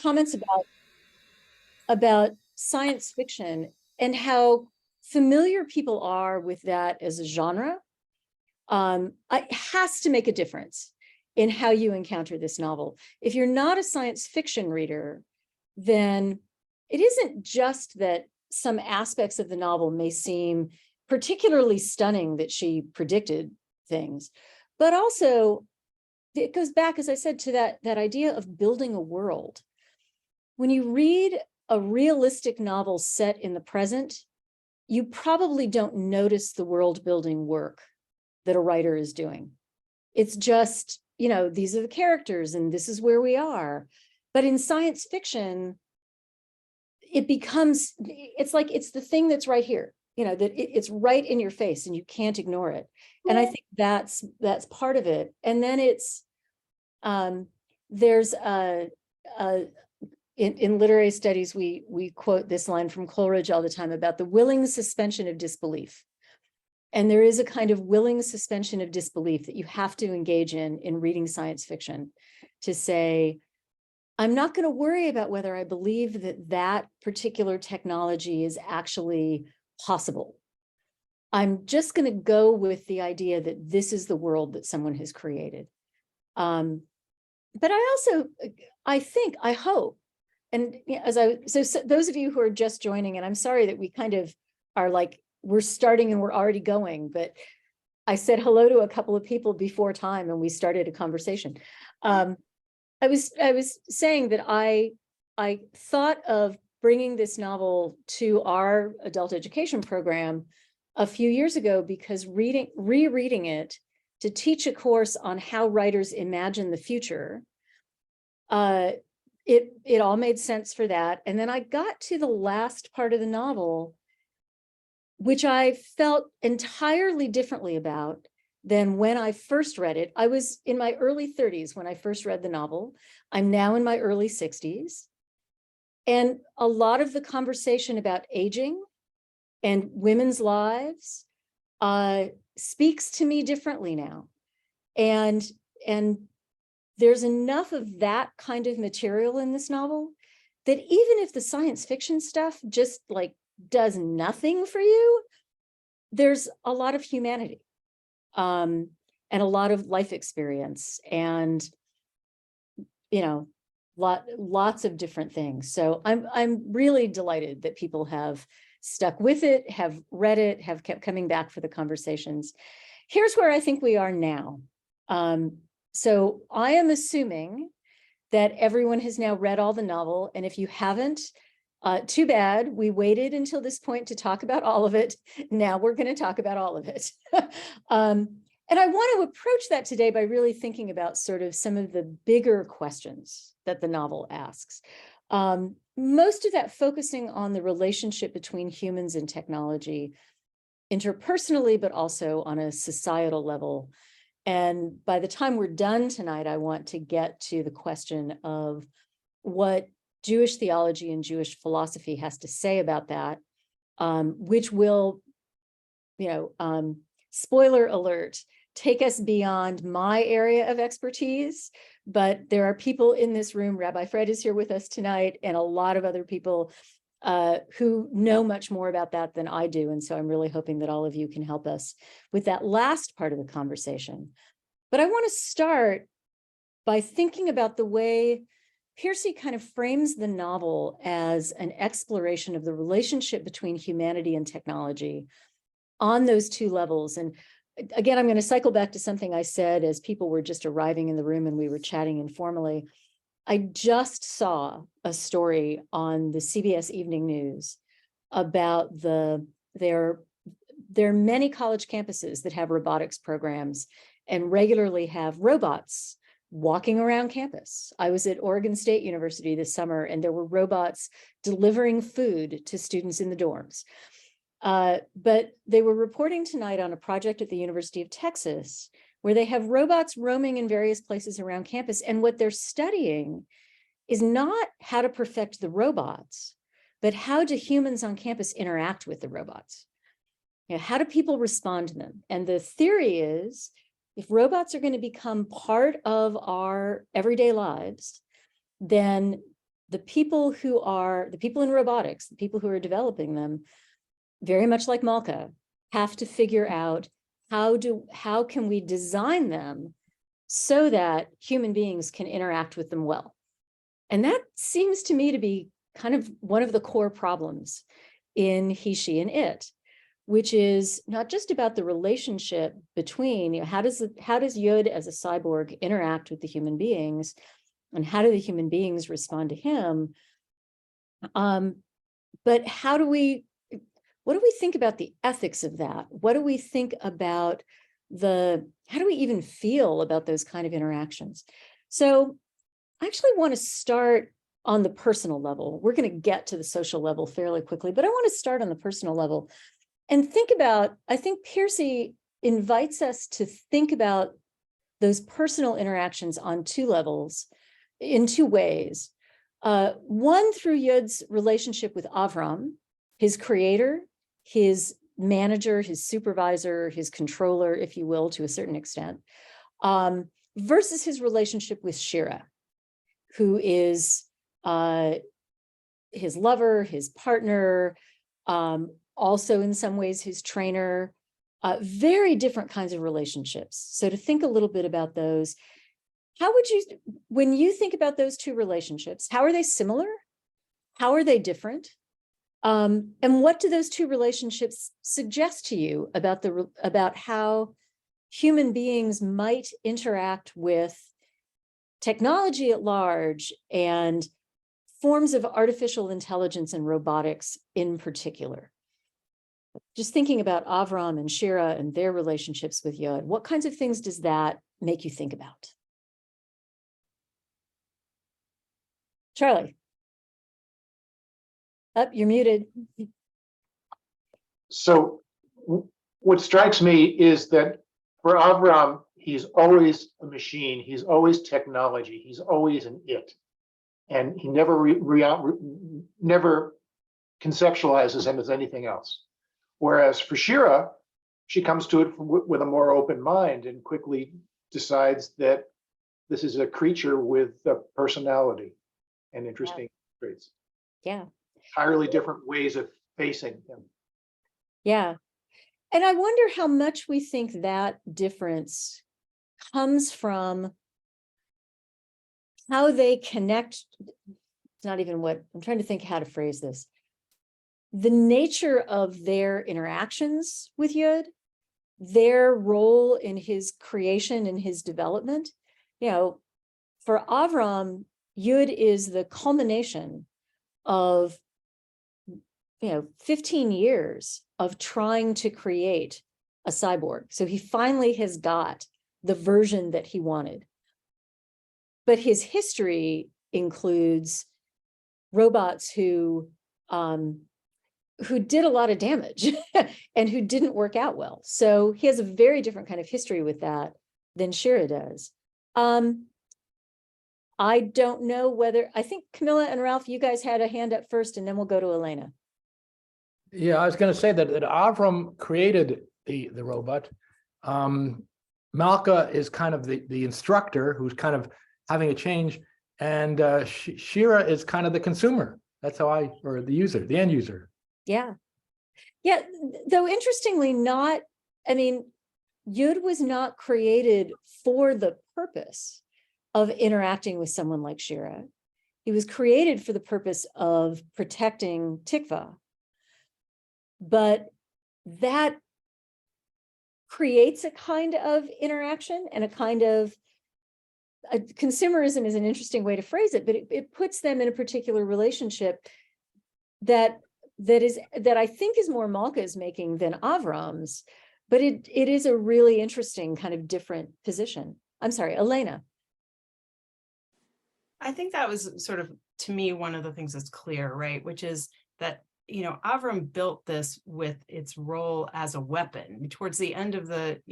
comments about science fiction and how familiar people are with that as a genre. It has to make a difference in how you encounter this novel. If you're not a science fiction reader, then it isn't just that some aspects of the novel may seem particularly stunning that she predicted things, but also it goes back, as I said, to that idea of building a world. When you read a realistic novel set in the present, you probably don't notice the world building work that a writer is doing. It's just, these are the characters and this is where we are. But in science fiction, it's like it's the thing that's right here, that it's right in your face and you can't ignore it. And I think that's part of it. And then it's there's in literary studies, we quote this line from Coleridge all the time about the willing suspension of disbelief. And there is a kind of willing suspension of disbelief that you have to engage in reading science fiction, to say, I'm not going to worry about whether I believe that particular technology is actually possible. I'm just going to go with the idea that this is the world that someone has created. But I hope, and so those of you who are just joining, and I'm sorry that we kind of are like, we're starting and we're already going, but I said hello to a couple of people before time and we started a conversation. I was saying that I thought of bringing this novel to our adult education program a few years ago because rereading it to teach a course on how writers imagine the future, it all made sense for that. And then I got to the last part of the novel, which I felt entirely differently about than when I first read it. I was in my early 30s when I first read the novel. I'm now in my early 60s. And a lot of the conversation about aging and women's lives speaks to me differently now. And there's enough of that kind of material in this novel that even if the science fiction stuff just like does nothing for you, there's a lot of humanity and a lot of life experience and lots of different things. So I'm really delighted that people have stuck with it, have read it, have kept coming back for the conversations. Here's where I think we are now. So I am assuming that everyone has now read all the novel, and if you haven't, too bad. We waited until this point to talk about all of it. Now we're going to talk about all of it. And I want to approach that today by really thinking about sort of some of the bigger questions that the novel asks. Most of that focusing on the relationship between humans and technology, interpersonally, but also on a societal level. And by the time we're done tonight, I want to get to the question of what Jewish theology and Jewish philosophy has to say about that, which will, spoiler alert, take us beyond my area of expertise. But there are people in this room, Rabbi Fred is here with us tonight, and a lot of other people who know much more about that than I do. And so I'm really hoping that all of you can help us with that last part of the conversation. But I want to start by thinking about the way Piercy kind of frames the novel as an exploration of the relationship between humanity and technology on those two levels. And again, I'm going to cycle back to something I said as people were just arriving in the room and we were chatting informally. I just saw a story on the CBS Evening News about there are many college campuses that have robotics programs and regularly have robots walking around campus. I was at Oregon State University this summer, and there were robots delivering food to students in the dorms. But they were reporting tonight on a project at the University of Texas where they have robots roaming in various places around campus. And what they're studying is not how to perfect the robots, but how do humans on campus interact with the robots? How do people respond to them? And the theory is, if robots are going to become part of our everyday lives, then the people in robotics, the people who are developing them, very much like Malka, have to figure out how can we design them so that human beings can interact with them well. And that seems to me to be kind of one of the core problems in he, she, and it, which is not just about the relationship between, how does Yud as a cyborg interact with the human beings, and how do the human beings respond to him? But what do we think about the ethics of that? What do we think about how do we even feel about those kind of interactions? So I actually want to start on the personal level. We're going to get to the social level fairly quickly, but I want to start on the personal level and think about, I think Piercy invites us to think about those personal interactions on two levels, in two ways. One, through Yud's relationship with Avram, his creator, his manager, his supervisor, his controller, if you will, to a certain extent, versus his relationship with Shira, who is his lover, his partner, also in some ways his trainer, very different kinds of relationships. So to think a little bit about those, how would you, when you think about those two relationships, how are they similar? How are they different? And what do those two relationships suggest to you about how human beings might interact with technology at large and forms of artificial intelligence and robotics in particular? Just thinking about Avram and Shira and their relationships with Yod, what kinds of things does that make you think about? Charlie. Up, you're muted. So what strikes me is that for Avram, he's always a machine. He's always technology. He's always an it. And he never never conceptualizes him as anything else. Whereas for Shira, she comes to it with a more open mind and quickly decides that this is a creature with a personality and interesting traits. Yeah. Entirely different ways of facing him. Yeah. And I wonder how much we think that difference comes from how they connect. It's not even what I'm trying to think how to phrase this. The nature of their interactions with Yud, their role in his creation and his development. You know, for Avram, Yud is the culmination of 15 years of trying to create a cyborg. So he finally has got the version that he wanted. But his history includes robots who did a lot of damage and who didn't work out well. So he has a very different kind of history with that than Shira does. I don't know whether, I think Camilla and Ralph, you guys had a hand up first, and then we'll go to Elena. Yeah, I was going to say that Avram created the robot. Malka is kind of the instructor who's kind of having a change, and Shira is kind of the consumer. That's how or the user, the end user. Yeah. Yeah, though interestingly Yud was not created for the purpose of interacting with someone like Shira. He was created for the purpose of protecting Tikva. But that creates a kind of interaction and a kind of consumerism is an interesting way to phrase it, but it puts them in a particular relationship that I think is more Malka's making than Avram's, but it is a really interesting kind of different position. I'm sorry, Elena. I think that was sort of, to me, one of the things that's clear, right? Which is that, Avram built this with its role as a weapon. Towards the end of the,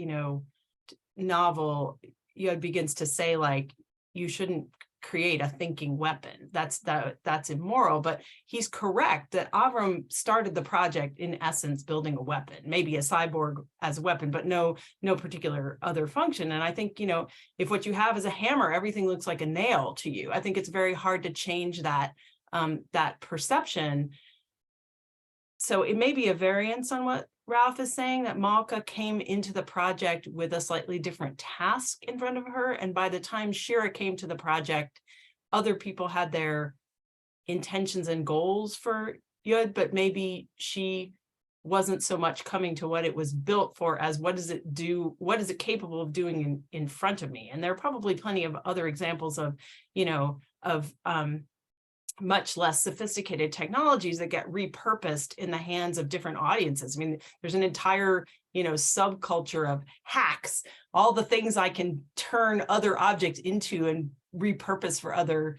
novel, Yod begins to say, like, you shouldn't create a thinking weapon. That's immoral, but he's correct that Avram started the project in essence building a weapon, maybe a cyborg as a weapon, but no particular other function. And I think, you know, if what you have is a hammer, everything looks like a nail to you. I think it's very hard to change that that perception. So it may be a variance on what Ralph is saying, that Malka came into the project with a slightly different task in front of her. And by the time Shira came to the project, other people had their intentions and goals for Yud, but maybe she wasn't so much coming to what it was built for as what does it do, what is it capable of doing in front of me? And there are probably plenty of other examples of, you know, of much less sophisticated technologies that get repurposed in the hands of different audiences. I mean, there's an entire, you know, subculture of hacks, all the things I can turn other objects into and repurpose for other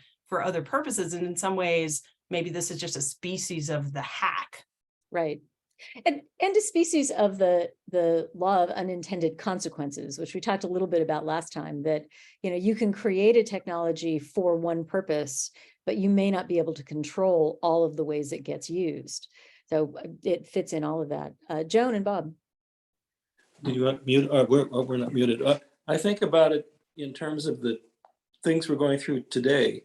purposes. And in some ways, maybe this is just a species of the hack. Right. And a species of the law of unintended consequences, which we talked a little bit about last time, that, you know, you can create a technology for one purpose, but you may not be able to control all of the ways it gets used. So it fits in all of that. Joan and Bob. Did you want mute? We're not muted. I think about it in terms of the things we're going through today,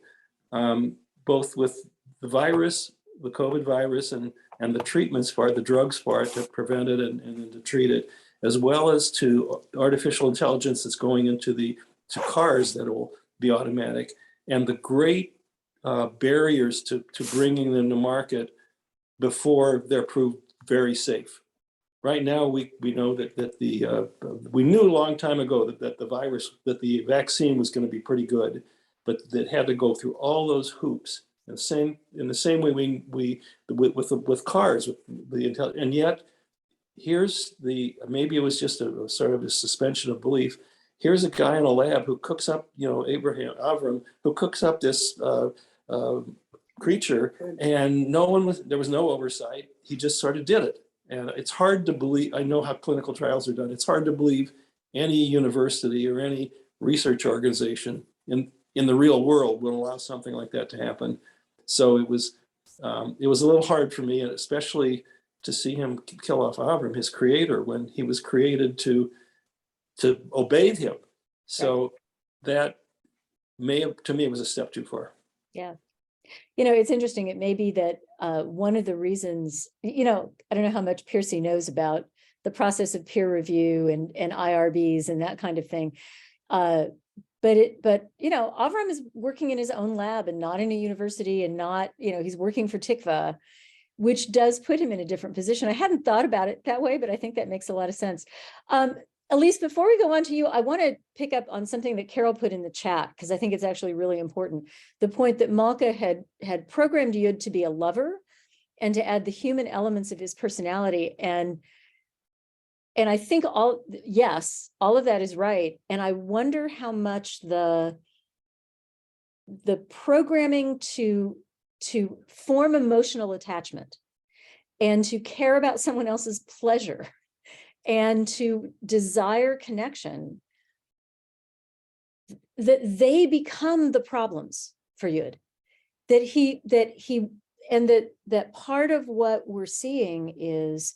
both with the virus, the COVID virus, and the treatments for it, the drugs for it to prevent it and to treat it, as well as to artificial intelligence that's going into to cars that will be automatic, and the great barriers to bringing them to market before they're proved very safe. Right now, we know that we knew a long time ago that the vaccine was going to be pretty good, but that had to go through all those hoops. In the same way we with cars, and yet here's maybe it was just a sort of a suspension of belief. Here's a guy in a lab who cooks up, you know, Avram, who cooks up this creature, and there was no oversight. He just sort of did it. And it's hard to believe, I know how clinical trials are done. It's hard to believe any university or any research organization in the real world would allow something like that to happen. So it was a little hard for me, and especially to see him kill off Avram, his creator, when he was created to obey him. So that to me, it was a step too far. Yeah. You know, it's interesting. It may be that one of the reasons, you know, I don't know how much Piercy knows about the process of peer review and IRBs and that kind of thing. But you know, Avram is working in his own lab and not in a university, and not, you know, he's working for Tikva, which does put him in a different position. I hadn't thought about it that way, but I think that makes a lot of sense. Elise, before we go on to you, I want to pick up on something that Carol put in the chat, because I think it's actually really important. The point that Malka had programmed Yud to be a lover and to add the human elements of his personality. And I think all of that is right. And I wonder how much the programming to form emotional attachment and to care about someone else's pleasure and to desire connection, that they become the problems for Yud, that part of what we're seeing is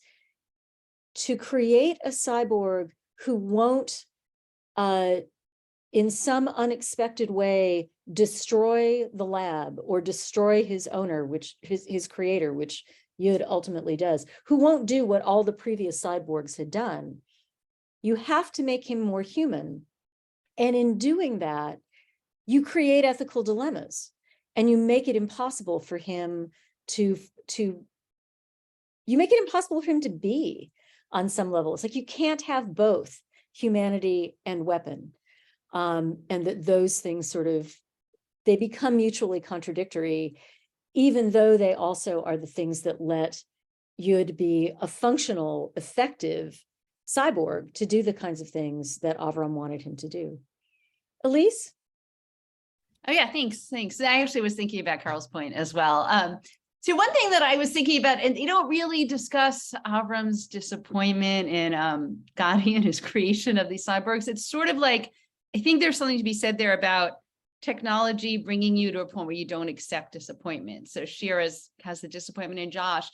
to create a cyborg who won't, in some unexpected way, destroy the lab or destroy his owner, which his creator, which Yud ultimately does, who won't do what all the previous cyborgs had done. You have to make him more human. And in doing that, you create ethical dilemmas, and you make it impossible for him to be on some level. It's like you can't have both humanity and weapon. And that those things they become mutually contradictory, even though they also are the things that let Yud be a functional, effective cyborg to do the kinds of things that Avram wanted him to do. Elise? Oh yeah, thanks. I actually was thinking about Carl's point as well. So one thing that I was thinking about, and you don't really discuss Avram's disappointment in Gadi and his creation of these cyborgs. It's sort of like, I think there's something to be said there about technology bringing you to a point where you don't accept disappointment. So Shira has the disappointment in Josh.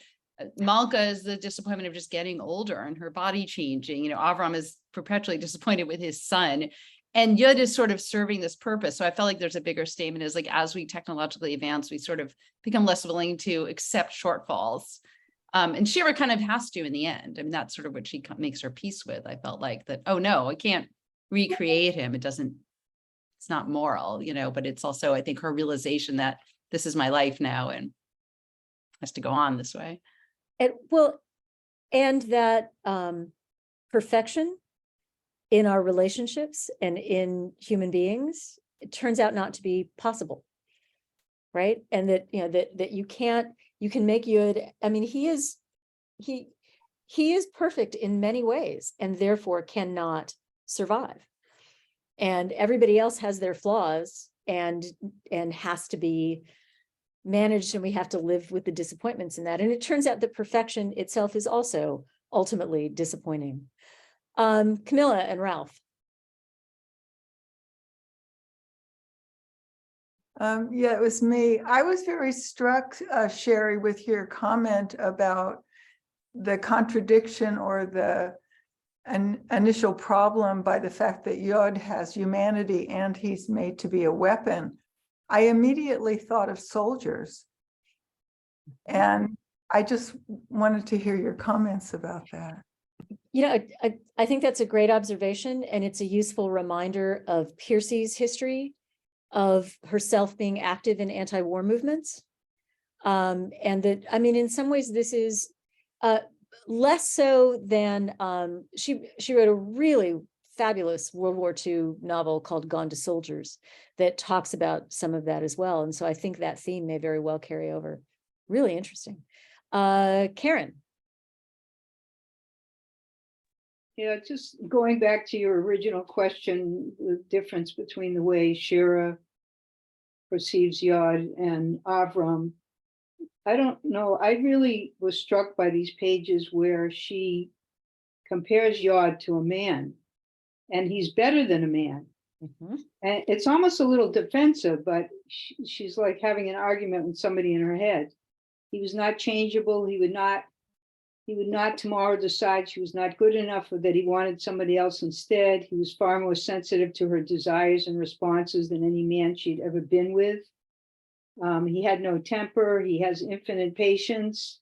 Malka is the disappointment of just getting older and her body changing. You know, Avram is perpetually disappointed with his son. And Yud is sort of serving this purpose. So I felt like there's a bigger statement is like, as we technologically advance, we sort of become less willing to accept shortfalls. And Shira kind of has to in the end. I mean, that's sort of what she makes her peace with. I felt like that, oh no, I can't recreate him. It's not moral, you know, but it's also, I think, her realization that this is my life now and has to go on this way. And that perfection in our relationships and in human beings, it turns out not to be possible, right? And that, you know, that you can make Yud, I mean, he is perfect in many ways and therefore cannot survive. And everybody else has their flaws and has to be managed, and we have to live with the disappointments in that. And it turns out that perfection itself is also ultimately disappointing. Camilla and Ralph. Yeah, it was me. I was very struck, Sherry, with your comment about the contradiction or an initial problem by the fact that Yod has humanity and he's made to be a weapon. I immediately thought of soldiers. And I just wanted to hear your comments about that. You know, I think that's a great observation, and it's a useful reminder of Piercy's history of herself being active in anti-war movements. And that, I mean, in some ways, this is less so than, she wrote a really fabulous World War II novel called Gone to Soldiers that talks about some of that as well. And so I think that theme may very well carry over. Really interesting. Karen. Yeah, just going back to your original question, the difference between the way Shira perceives Yod and Avram. I don't know. I really was struck by these pages where she compares Yod to a man, and he's better than a man. Mm-hmm. And it's almost a little defensive, but she's like having an argument with somebody in her head. He was not changeable. He would not tomorrow decide she was not good enough or that he wanted somebody else instead. He was far more sensitive to her desires and responses than any man she'd ever been with. He had no temper. He has infinite patience.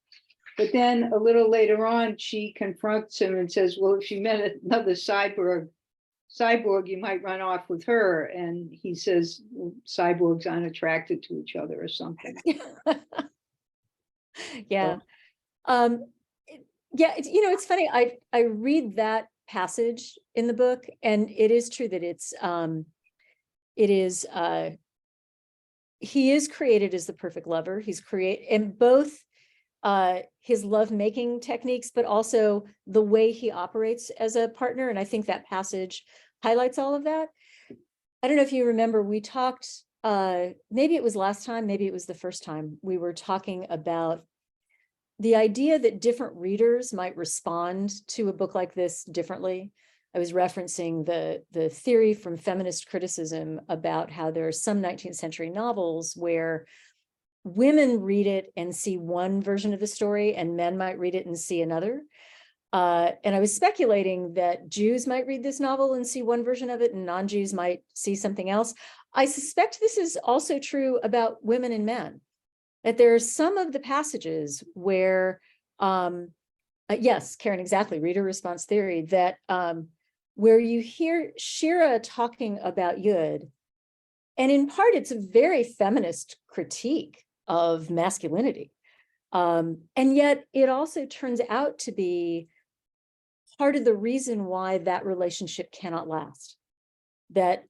But then a little later on, she confronts him and says, well, if you met another cyborg, you might run off with her. And he says, well, cyborgs aren't attracted to each other or something. Yeah. Yeah, you know, it's funny. I read that passage in the book, and it is true that he is created as the perfect lover. He's created in both his lovemaking techniques, but also the way he operates as a partner. And I think that passage highlights all of that. I don't know if you remember, we talked, maybe it was last time, maybe it was the first time, we were talking about the idea that different readers might respond to a book like this differently. I was referencing the theory from feminist criticism about how there are some 19th century novels where women read it and see one version of the story and men might read it and see another. And I was speculating that Jews might read this novel and see one version of it and non-Jews might see something else. I suspect this is also true about women and men. That there are some of the passages where, yes, Karen, exactly, reader response theory, that where you hear Shira talking about Yud, and in part it's a very feminist critique of masculinity. And yet it also turns out to be part of the reason why that relationship cannot last. That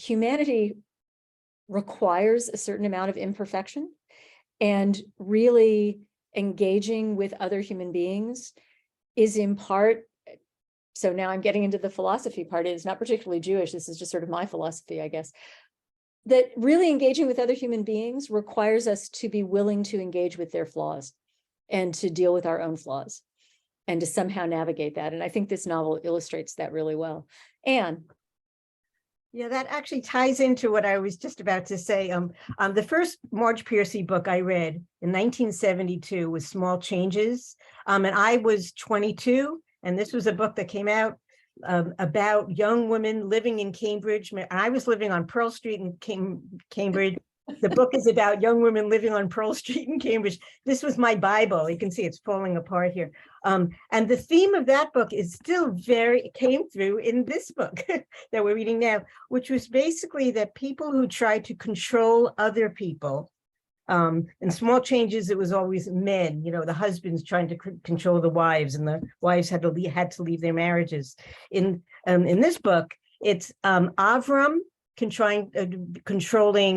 humanity requires a certain amount of imperfection. And really engaging with other human beings is in part, so now I'm getting into the philosophy part. It's not particularly Jewish. This is just sort of my philosophy, I guess. That really engaging with other human beings requires us to be willing to engage with their flaws and to deal with our own flaws and to somehow navigate that. And I think this novel illustrates that really well. Anne. Yeah, that actually ties into what I was just about to say. The first Marge Piercy book I read in 1972 was Small Changes. And I was 22, and this was a book that came out about young women living in Cambridge. I was living on Pearl Street in Cambridge. The book is about young women living on Pearl Street in Cambridge. This was my Bible. You can see it's falling apart here. And the theme of that book is still came through in this book that we're reading now, which was basically that people who try to control other people, in Small Changes, it was always men, the husbands trying to control the wives, and the wives had to leave their marriages. In this book, it's Avram controlling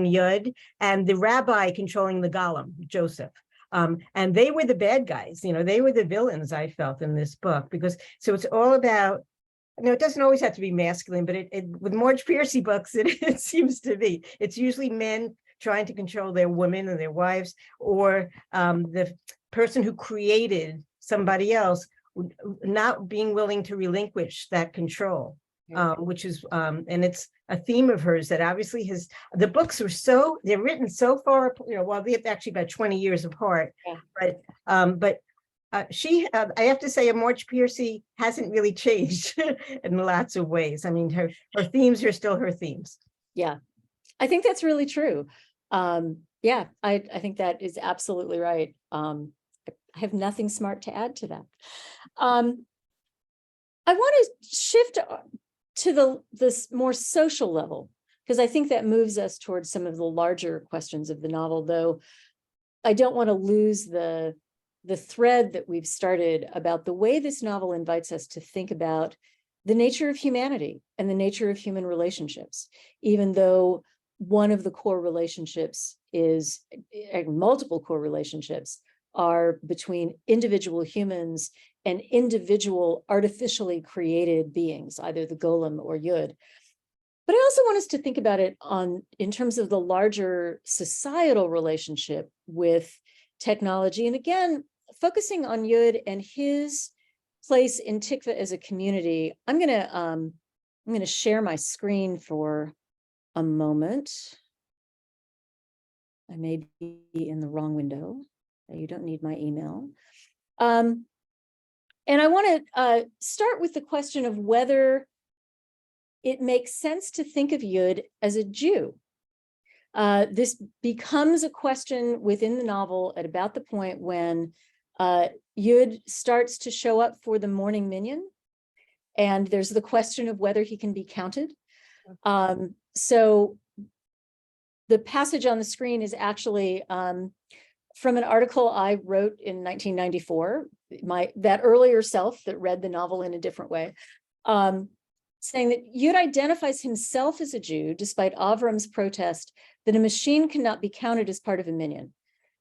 Yud, and the rabbi controlling the Golem, Joseph. And they were the bad guys, they were the villains, I felt, in this book, so it's all about, it doesn't always have to be masculine, but with Marge Piercy books, it seems to be. It's usually men trying to control their women and their wives, or the person who created somebody else not being willing to relinquish that control. Which is, and it's a theme of hers that obviously the books are they're written so far, well, they're actually about 20 years apart, but I have to say, Marge Piercy hasn't really changed in lots of ways. I mean, her themes are still her themes. Yeah, I think that's really true. Yeah, I think that is absolutely right. I have nothing smart to add to that. I want to shift to this more social level, because I think that moves us towards some of the larger questions of the novel, though I don't want to lose the thread that we've started about the way this novel invites us to think about the nature of humanity and the nature of human relationships, even though one of the core relationships is, multiple core relationships are between individual humans and individual artificially created beings, either the golem or Yud. But I also want us to think about it in terms of the larger societal relationship with technology. And again, focusing on Yud and his place in Tikva as a community. I'm gonna share my screen for a moment. I may be in the wrong window. You don't need my email. And I want to start with the question of whether it makes sense to think of Yud as a Jew. This becomes a question within the novel at about the point when Yud starts to show up for the morning minyan. And there's the question of whether he can be counted. So the passage on the screen is actually from an article I wrote in 1994, that earlier self that read the novel in a different way, saying that Yud identifies himself as a Jew despite Avram's protest that a machine cannot be counted as part of a minyan.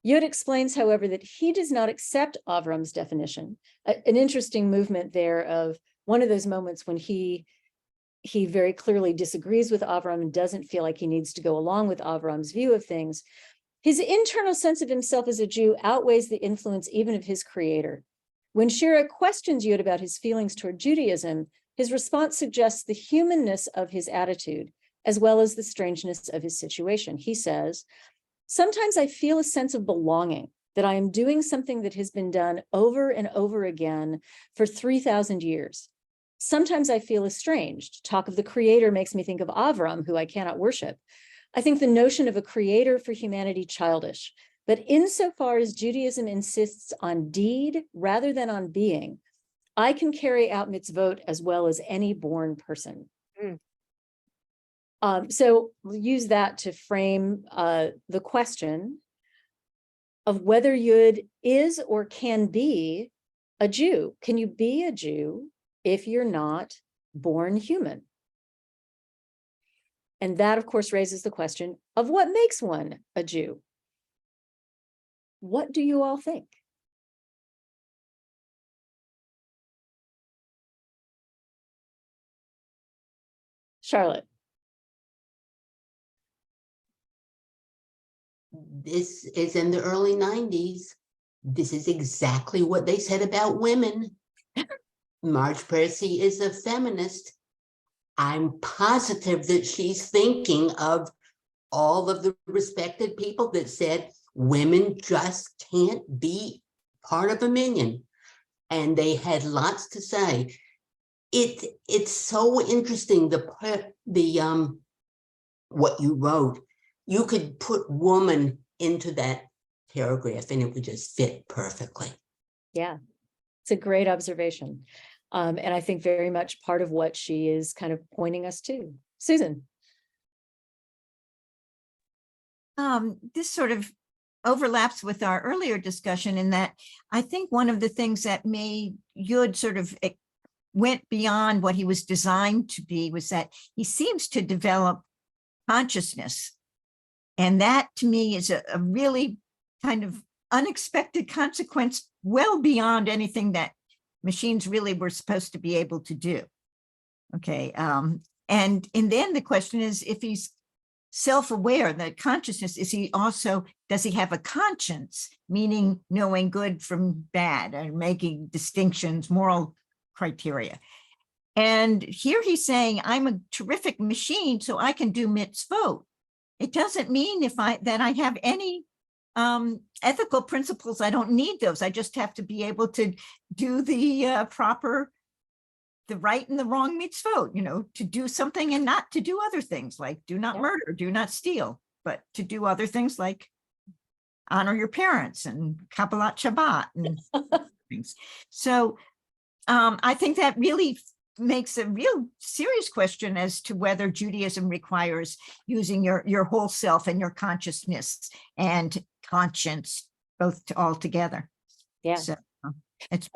Yud explains, however, that he does not accept Avram's definition. An interesting movement there of one of those moments when he very clearly disagrees with Avram and doesn't feel like he needs to go along with Avram's view of things. His internal sense of himself as a Jew outweighs the influence even of his creator. When Shira questions Yud about his feelings toward Judaism, his response suggests the humanness of his attitude, as well as the strangeness of his situation. He says, "Sometimes I feel a sense of belonging, that I am doing something that has been done over and over again for 3,000 years. Sometimes I feel estranged. Talk of the creator makes me think of Avram, who I cannot worship. I think the notion of a creator for humanity childish, but insofar as Judaism insists on deed rather than on being, I can carry out mitzvot as well as any born person." So we'll use that to frame the question of whether Yud is or can be a Jew. Can you be a Jew if you're not born human? And that, of course, raises the question of what makes one a Jew. What do you all think? Charlotte. This is in the early 90s. This is exactly what they said about women. Marge Piercy is a feminist. I'm positive that she's thinking of all of the respected people that said women just can't be part of a minion. And they had lots to say. It's so interesting, what you wrote. You could put woman into that paragraph and it would just fit perfectly. Yeah, it's a great observation. And I think very much part of what she is kind of pointing us to. Susan. This sort of overlaps with our earlier discussion in that I think one of the things that made Yud sort of went beyond what he was designed to be was that he seems to develop consciousness. And that to me is a really kind of unexpected consequence, well beyond anything that machines really were supposed to be able to do. Okay. And then the question is, if he's self-aware, that consciousness, does he have a conscience, meaning knowing good from bad and making distinctions, moral criteria? And here he's saying, I'm a terrific machine, so I can do mitzvot. It doesn't mean that I have any ethical principles. I don't need those. I just have to be able to do the right and the wrong mitzvot, to do something and not to do other things, like do not murder, do not steal, but to do other things like honor your parents and Kabbalat Shabbat and things. So I think that really makes a real serious question as to whether Judaism requires using your whole self and your consciousness and conscience both all together. Yeah. So it's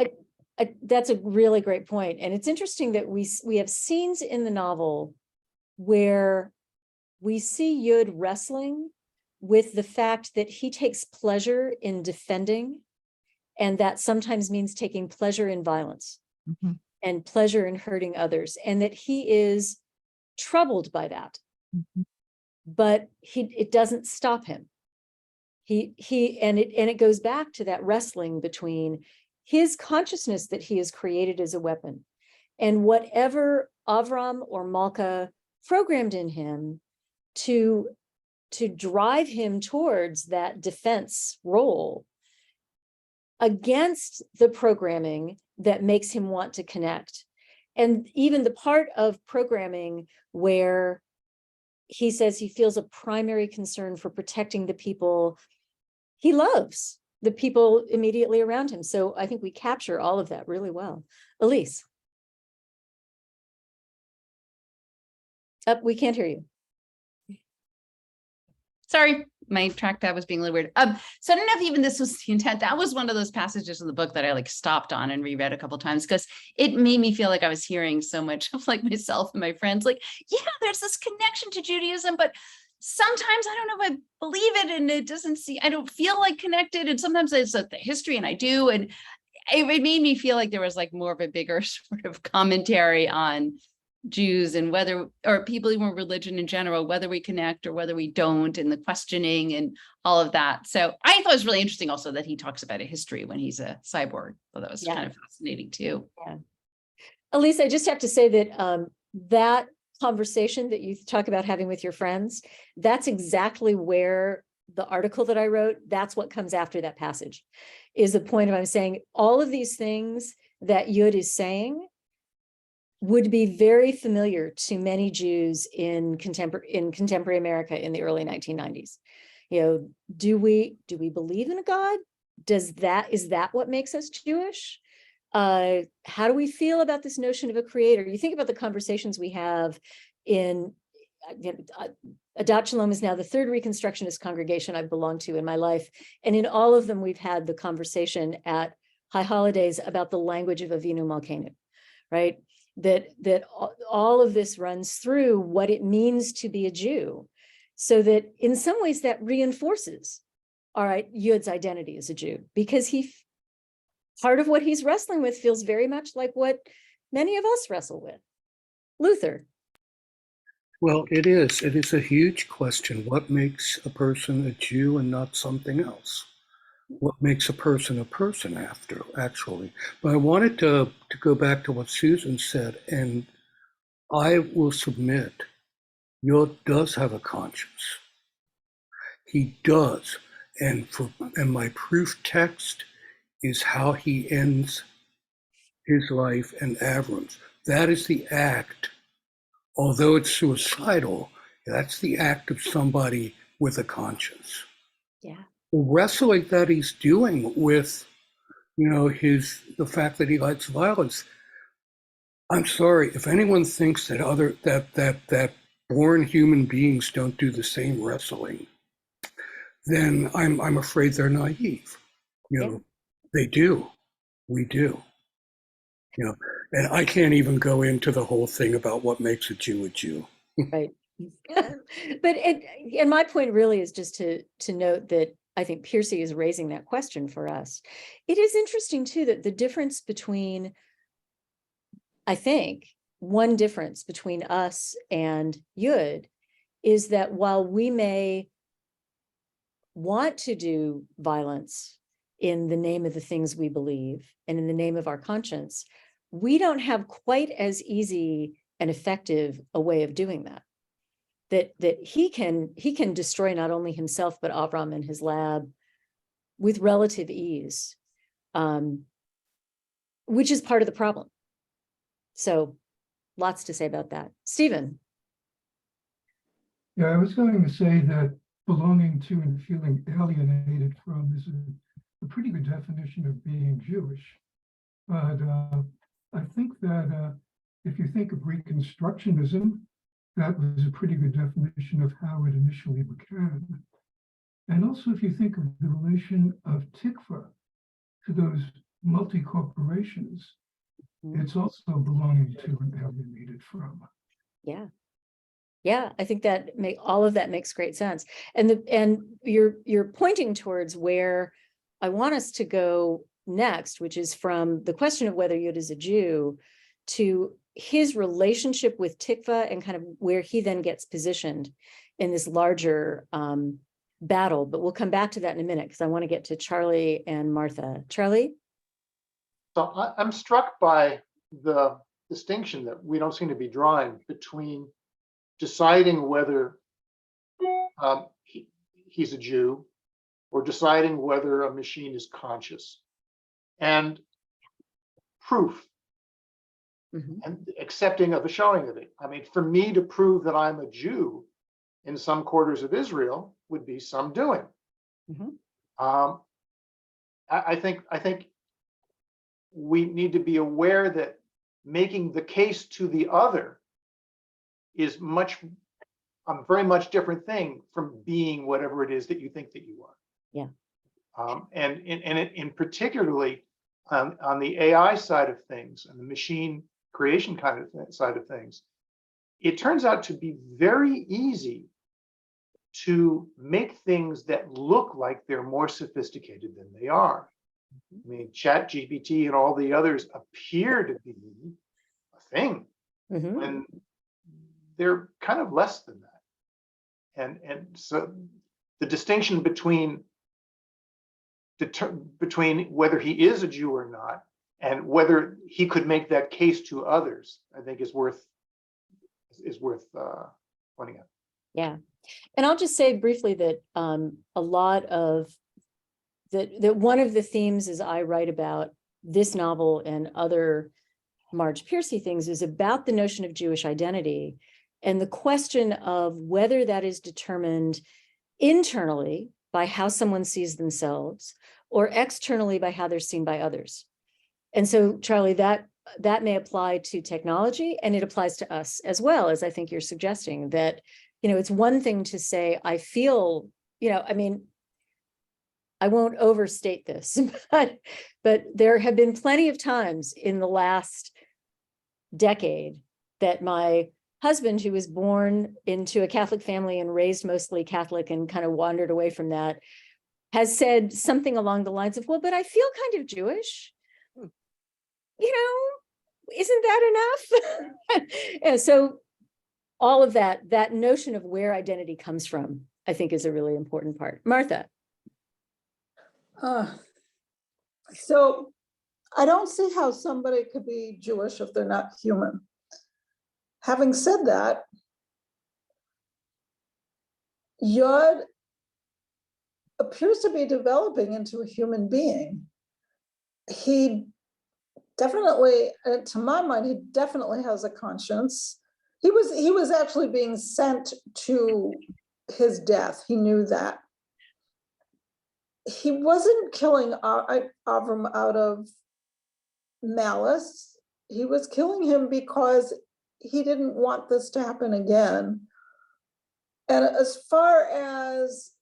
that's a really great point. And it's interesting that we have scenes in the novel where we see Yud wrestling with the fact that he takes pleasure in defending, and that sometimes means taking pleasure in violence. Mhm. And pleasure in hurting others, and that he is troubled by that. Mhm. But it doesn't stop him. It goes back to that wrestling between his consciousness that he is created as a weapon and whatever Avram or Malka programmed in him to drive him towards that defense role against the programming that makes him want to connect. And even the part of programming where he says he feels a primary concern for protecting the people he loves, the people immediately around him. So I think we capture all of that really well. Elise. We can't hear you. Sorry, my trackpad was being a little weird. So I don't know if even this was the intent. That was one of those passages in the book that I stopped on and reread a couple of times because it made me feel like I was hearing so much of myself and my friends, yeah, there's this connection to Judaism, but sometimes I don't know if I believe it and it doesn't I don't feel connected. And sometimes it's the history and I do. And it made me feel like there was more of a bigger sort of commentary on Jews and or people even religion in general, whether we connect or whether we don't, and the questioning and all of that. So I thought it was really interesting also that he talks about a history when he's a cyborg. So that was kind of fascinating too. Yeah. Elise, I just have to say that that conversation that you talk about having with your friends, that's exactly where the article that I wrote, that's what comes after that passage, is the point of I'm saying all of these things that Yud is saying would be very familiar to many Jews in contemporary America in the early 1990s. Do we believe in a God? Is that what makes us Jewish? How do we feel about this notion of a creator? You think about the conversations we have in Adat Shalom is now the third Reconstructionist congregation I've belonged to in my life. And in all of them, we've had the conversation at high holidays about the language of Avinu Malkeinu, right? That all of this runs through what it means to be a Jew, so that in some ways that reinforces, all right, Yud's identity as a Jew, because part of what he's wrestling with feels very much like what many of us wrestle with. Luther. Well, it is. It is a huge question. What makes a person a Jew and not something else? What makes a person actually? But I wanted to go back to what Susan said, and I will submit, Yod does have a conscience. He does. And my proof text is how he ends his life and Avram's. That is the act, although it's suicidal, that's the act of somebody with a conscience. Yeah. The wrestling that he's doing with, the fact that he likes violence. I'm sorry, if anyone thinks that born human beings don't do the same wrestling, then I'm afraid they're naive. They do. We do. And I can't even go into the whole thing about what makes a Jew a Jew. Right. But and my point really is just to note that I think Piercy is raising that question for us. It is interesting too that the difference between, I think, one difference between us and Yud is that while we may want to do violence in the name of the things we believe and in the name of our conscience, we don't have quite as easy and effective a way of doing that. That he can destroy not only himself, but Avram and his lab with relative ease, which is part of the problem. So lots to say about that. Stephen. Yeah, I was going to say that belonging to and feeling alienated from is a pretty good definition of being Jewish. But I think that if you think of Reconstructionism, that was a pretty good definition of how it initially began. And also, if you think of the relation of Tikva to those multi-corporations, it's also belonging to and alienated from. Yeah. Yeah, I think that all of that makes great sense. And you're pointing towards where I want us to go next, which is from the question of whether Yud is a Jew to his relationship with Tikva and kind of where he then gets positioned in this larger battle. But we'll come back to that in a minute because I want to get to Charlie and Martha. Charlie? So I'm struck by the distinction that we don't seem to be drawing between deciding whether he's a Jew or deciding whether a machine is conscious and proof and accepting of a showing of it. I mean, for me to prove that I'm a Jew in some quarters of Israel would be some doing. I think we need to be aware that making the case to the other is a very much different thing from being whatever it is that you think that you are. Yeah. And in particularly on the AI side of things and the machine creation kind of side of things, it turns out to be very easy to make things that look like they're more sophisticated than they are. I mean, ChatGPT and all the others appear to be a thing when they're kind of less than that. And so the distinction between whether he is a Jew or not and whether he could make that case to others, I think is worth pointing out. Yeah. And I'll just say briefly that a lot of that one of the themes as I write about this novel and other Marge Piercy things is about the notion of Jewish identity and the question of whether that is determined internally by how someone sees themselves or externally by how they're seen by others. And so, Charlie, that may apply to technology and it applies to us as well, as I think you're suggesting that, it's one thing to say, I feel, I mean, I won't overstate this, but there have been plenty of times in the last decade that my husband, who was born into a Catholic family and raised mostly Catholic and kind of wandered away from that, has said something along the lines of, well, but I feel kind of Jewish. Isn't that enough? And so all of that notion of where identity comes from, I think is a really important part. Martha. So I don't see how somebody could be Jewish if they're not human. Having said that, Yod appears to be developing into a human being. He definitely, to my mind, he definitely has a conscience. He was actually being sent to his death. He knew that. He wasn't killing Avram out of malice. He was killing him because he didn't want this to happen again. And as far as,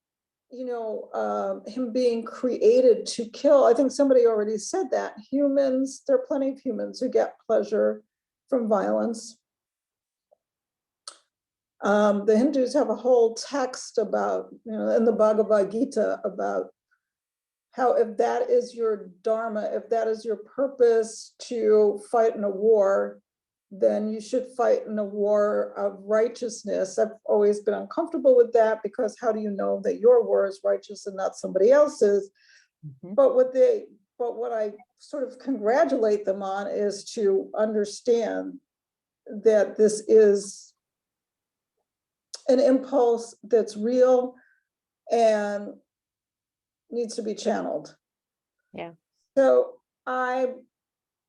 you know, him being created to kill, I think somebody already said that. Humans, there are plenty of humans who get pleasure from violence. The Hindus have a whole text about, you know, in the Bhagavad Gita about how if that is your dharma, if that is your purpose to fight in a war, then you should fight in a war of righteousness. I've always been uncomfortable with that because how do you know that your war is righteous and not somebody else's? Mm-hmm. But what I sort of congratulate them on is to understand that this is an impulse that's real and needs to be channeled. Yeah. So I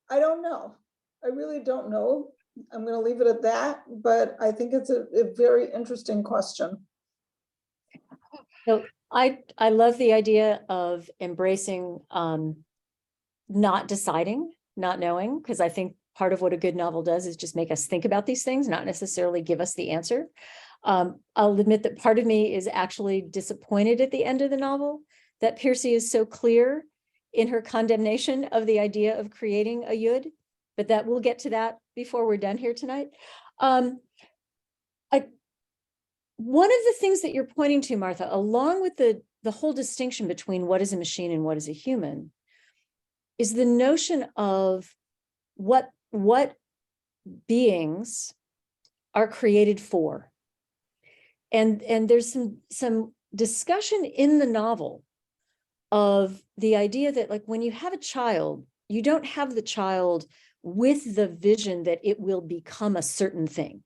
don't know. I really don't know. I'm going to leave it at that, but I think it's a very interesting question. So I love the idea of embracing not deciding, not knowing, because I think part of what a good novel does is just make us think about these things, not necessarily give us the answer. I'll admit that part of me is actually disappointed at the end of the novel that Piercy is so clear in her condemnation of the idea of creating a Yud, but that we'll get to that before we're done here tonight. One of the things that you're pointing to, Martha, along with the whole distinction between what is a machine and what is a human, is the notion of what beings are created for. And there's some discussion in the novel of the idea that, like, when you have a child, you don't have the child with the vision that it will become a certain thing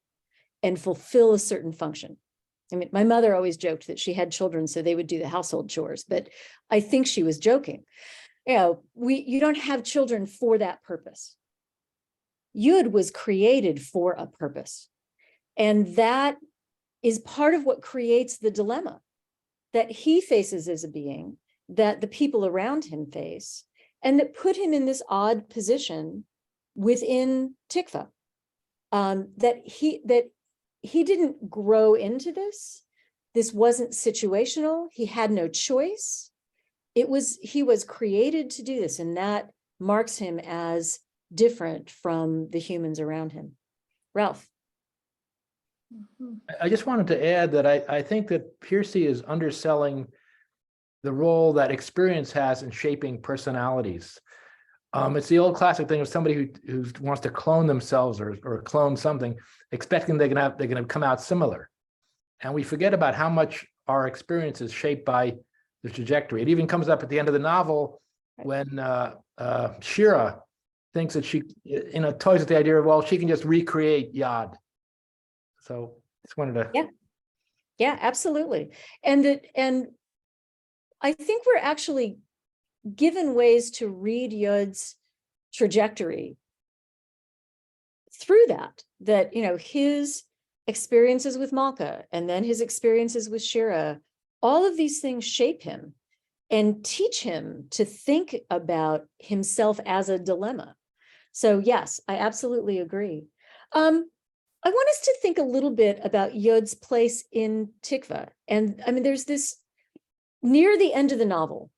and fulfill a certain function. I mean, my mother always joked that she had children so they would do the household chores, but I think she was joking. You know, you don't have children for that purpose. Yud was created for a purpose. And that is part of what creates the dilemma that he faces as a being, that the people around him face, and that put him in this odd position within Tikva. That he didn't grow into this. This wasn't situational. He had no choice. He was created to do this, and that marks him as different from the humans around him. Ralph. I just wanted to add that I think that Piercy is underselling the role that experience has in shaping personalities. It's the old classic thing of somebody who wants to clone themselves or clone something, expecting they're going to come out similar. And we forget about how much our experience is shaped by the trajectory. It even comes up at the end of the novel when Shira thinks that she, toys with the idea of, well, she can just recreate Yod. So just wanted to. Yeah, absolutely. And I think we're actually given ways to read Yod's trajectory through that, his experiences with Malka and then his experiences with Shira, all of these things shape him and teach him to think about himself as a dilemma. So yes, I absolutely agree. I want us to think a little bit about Yod's place in Tikva. And I mean, there's this, near the end of the novel,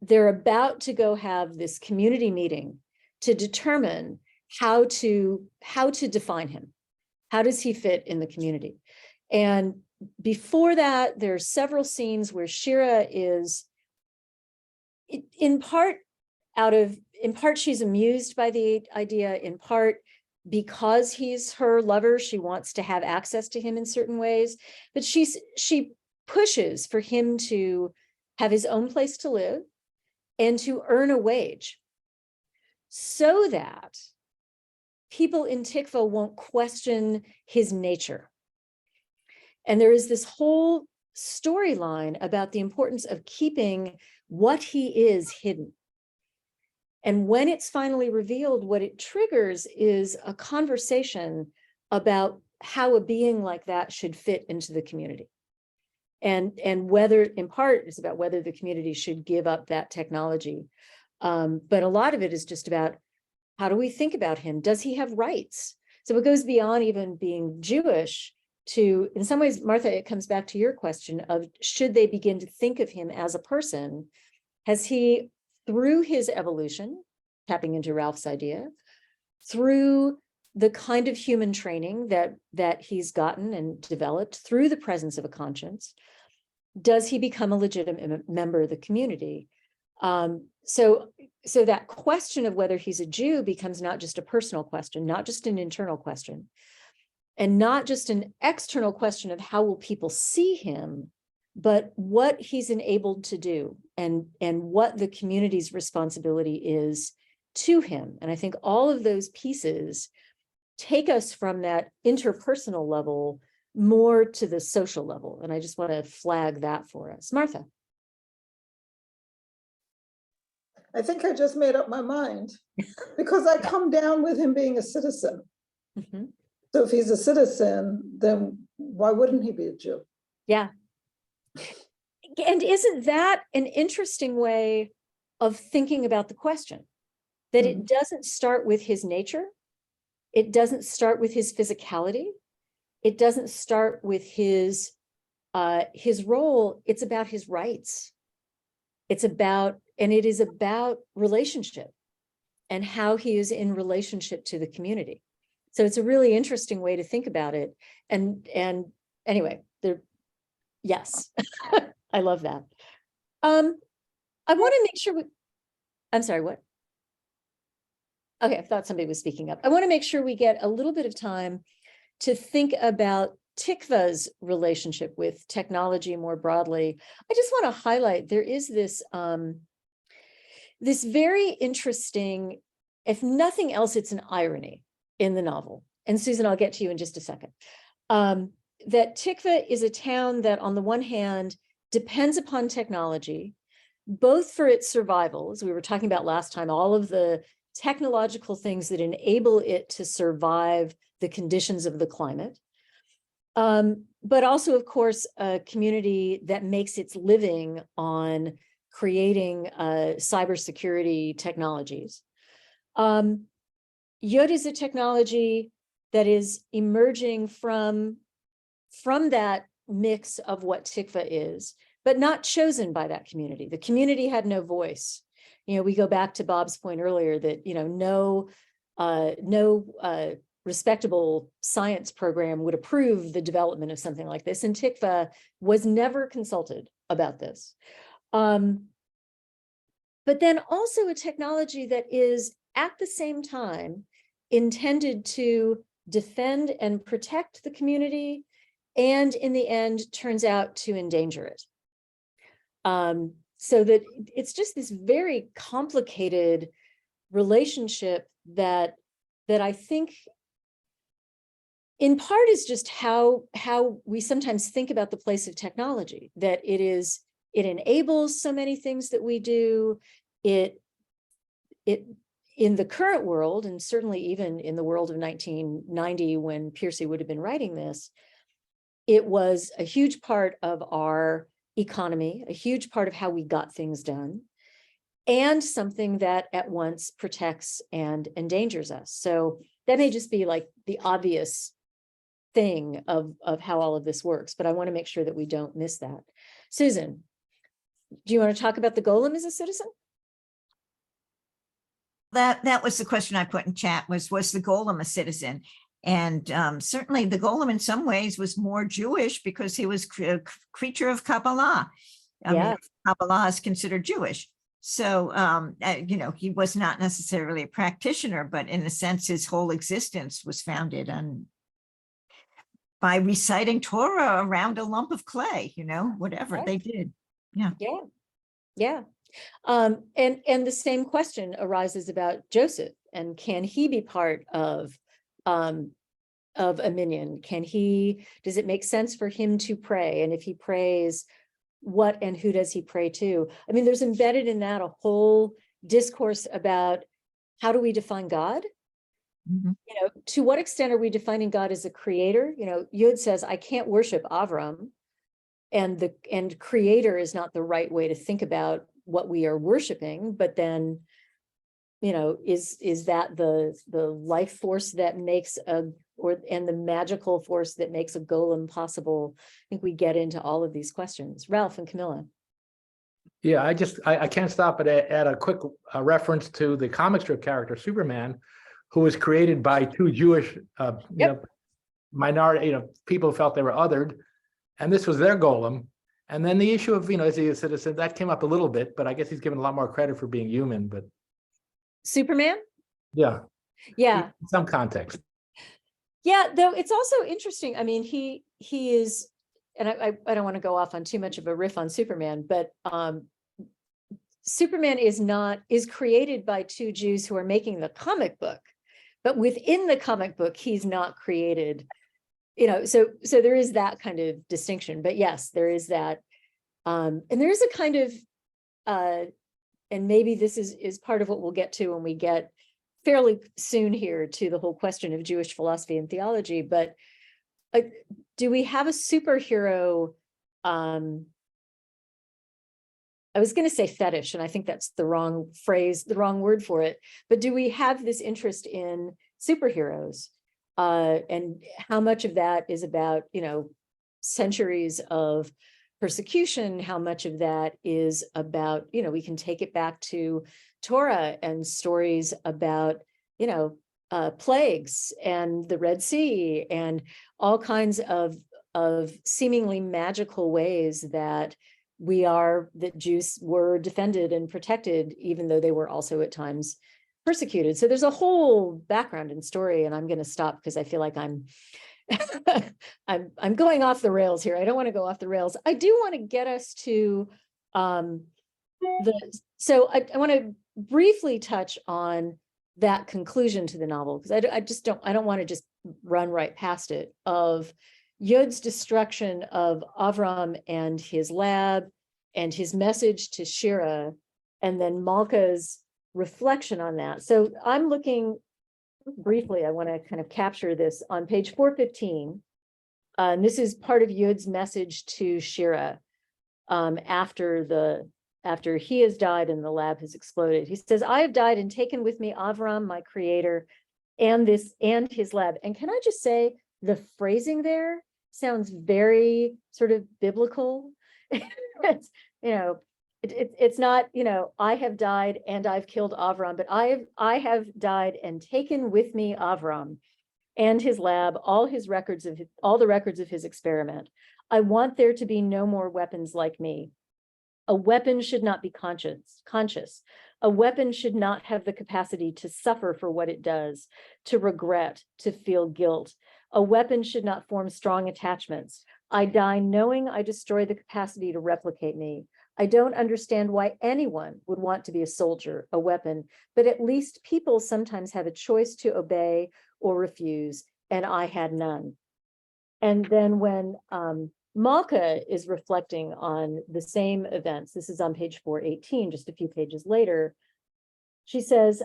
they're about to go have this community meeting to determine how to define him. How does he fit in the community? And before that, there's several scenes where Shira is, in part she's amused by the idea, in part because he's her lover, she wants to have access to him in certain ways, but she pushes for him to have his own place to live and to earn a wage so that people in Tikva won't question his nature. And there is this whole storyline about the importance of keeping what he is hidden. And when it's finally revealed, what it triggers is a conversation about how a being like that should fit into the community. And whether, in part, it's about whether the community should give up that technology. But a lot of it is just about, how do we think about him? Does he have rights? So it goes beyond even being Jewish to, in some ways, Martha, it comes back to your question of, should they begin to think of him as a person? Has he, through his evolution, tapping into Ralph's idea, through the kind of human training that he's gotten and developed, through the presence of a conscience, does he become a legitimate member of the community? So that question of whether he's a Jew becomes not just a personal question, not just an internal question, and not just an external question of how will people see him, but what he's enabled to do and what the community's responsibility is to him. And I think all of those pieces take us from that interpersonal level more to the social level. And I just want to flag that for us. Martha. I think I just made up my mind because I come down with him being a citizen. Mm-hmm. So if he's a citizen, then why wouldn't he be a Jew? Yeah. And isn't that an interesting way of thinking about the question? That it doesn't start with his nature. It doesn't start with his physicality. It doesn't start with his role. It's about his rights. It's about, and it is about relationship and how he is in relationship to the community. So it's a really interesting way to think about it. And anyway, yes, I love that. I want to make sure I'm sorry, what? Okay, I thought somebody was speaking up. I want to make sure we get a little bit of time to think about Tikva's relationship with technology more broadly. I just want to highlight, there is this, this very interesting, if nothing else, it's an irony in the novel. And Susan, I'll get to you in just a second. That Tikva is a town that on the one hand depends upon technology, both for its survival, as we were talking about last time, all of the technological things that enable it to survive the conditions of the climate. But also, of course, a community that makes its living on creating cybersecurity technologies. Yod is a technology that is emerging from that mix of what Tikva is, but not chosen by that community. The community had no voice. You know, we go back to Bob's point earlier that, you know, no respectable science program would approve the development of something like this. And Tikva was never consulted about this. But then also a technology that is at the same time intended to defend and protect the community, and in the end turns out to endanger it. So that it's just this very complicated relationship that I think in part is just how we sometimes think about the place of technology, that it enables so many things that we do. It in the current world, and certainly even in the world of 1990, when Piercy would have been writing this, it was a huge part of our economy, a huge part of how we got things done, and something that at once protects and endangers us. So that may just be like the obvious thing of how all of this works, but I want to make sure that we don't miss that. Susan, do you want to talk about the golem as a citizen? That was the question I put in chat, was the golem a citizen? And certainly the golem in some ways was more Jewish because he was a creature of Kabbalah. I mean, Kabbalah is considered Jewish. So, you know, he was not necessarily a practitioner, but in a sense, his whole existence was founded on by reciting Torah around a lump of clay, you know, whatever they did. Yeah. And the same question arises about Joseph, and can he be part of of a minion? Does it make sense for him to pray? And if he prays, what and who does he pray to? I mean, there's embedded in that a whole discourse about how do we define God? Mhm. You know, to what extent are we defining God as a creator? You know, Yud says, I can't worship Avram, and creator is not the right way to think about what we are worshiping. But then, you know, is that the life force that makes and the magical force that makes a golem possible? I think we get into all of these questions. Ralph and Camilla. Yeah, I can't stop but add a quick reference to the comic strip character Superman, who was created by two Jewish minority, people who felt they were othered, and this was their golem. And then the issue of, is he a citizen, that came up a little bit, but I guess he's given a lot more credit for being human. But Superman? yeah, Yeah. in some context. Yeah, though it's also interesting. I mean, he is, and I don't want to go off on too much of a riff on Superman, but Superman is created by two Jews who are making the comic book, but within the comic book, he's not created, so there is that kind of distinction. But yes, there is that. And there's a kind of, and maybe this is part of what we'll get to when we get fairly soon here to the whole question of Jewish philosophy and theology, but do we have a superhero? I was going to say fetish, and I think that's the wrong phrase, the wrong word for it. But do we have this interest in superheroes? And how much of that is about, centuries of persecution? How much of that is about, we can take it back to Torah and stories about, plagues and the Red Sea and all kinds of seemingly magical ways that Jews were defended and protected, even though they were also at times persecuted. So there's a whole background and story, and I'm going to stop because I feel like I'm going off the rails here. I don't want to go off the rails. I do want to get us to so I want to briefly touch on that conclusion to the novel, because I don't want to just run right past it, of Yod's destruction of Avram and his lab and his message to Shira, and then Malka's reflection on that. So I'm looking briefly, I want to kind of capture this on page 415. And this is part of Yod's message to Shira after he has died and the lab has exploded. He says, I have died and taken with me Avram, my creator, and his lab. And can I just say, the phrasing there sounds very sort of biblical. It's not, I have died and I've killed Avram, but I have died and taken with me Avram and his lab, all the records of his experiment. I want there to be no more weapons like me. A weapon should not be conscious. A weapon should not have the capacity to suffer for what it does, to regret, to feel guilt. A weapon should not form strong attachments. I die knowing I destroy the capacity to replicate me. I don't understand why anyone would want to be a soldier, a weapon, but at least people sometimes have a choice to obey or refuse, and I had none. And then when Malka is reflecting on the same events, this is on page 418, just a few pages later, she says,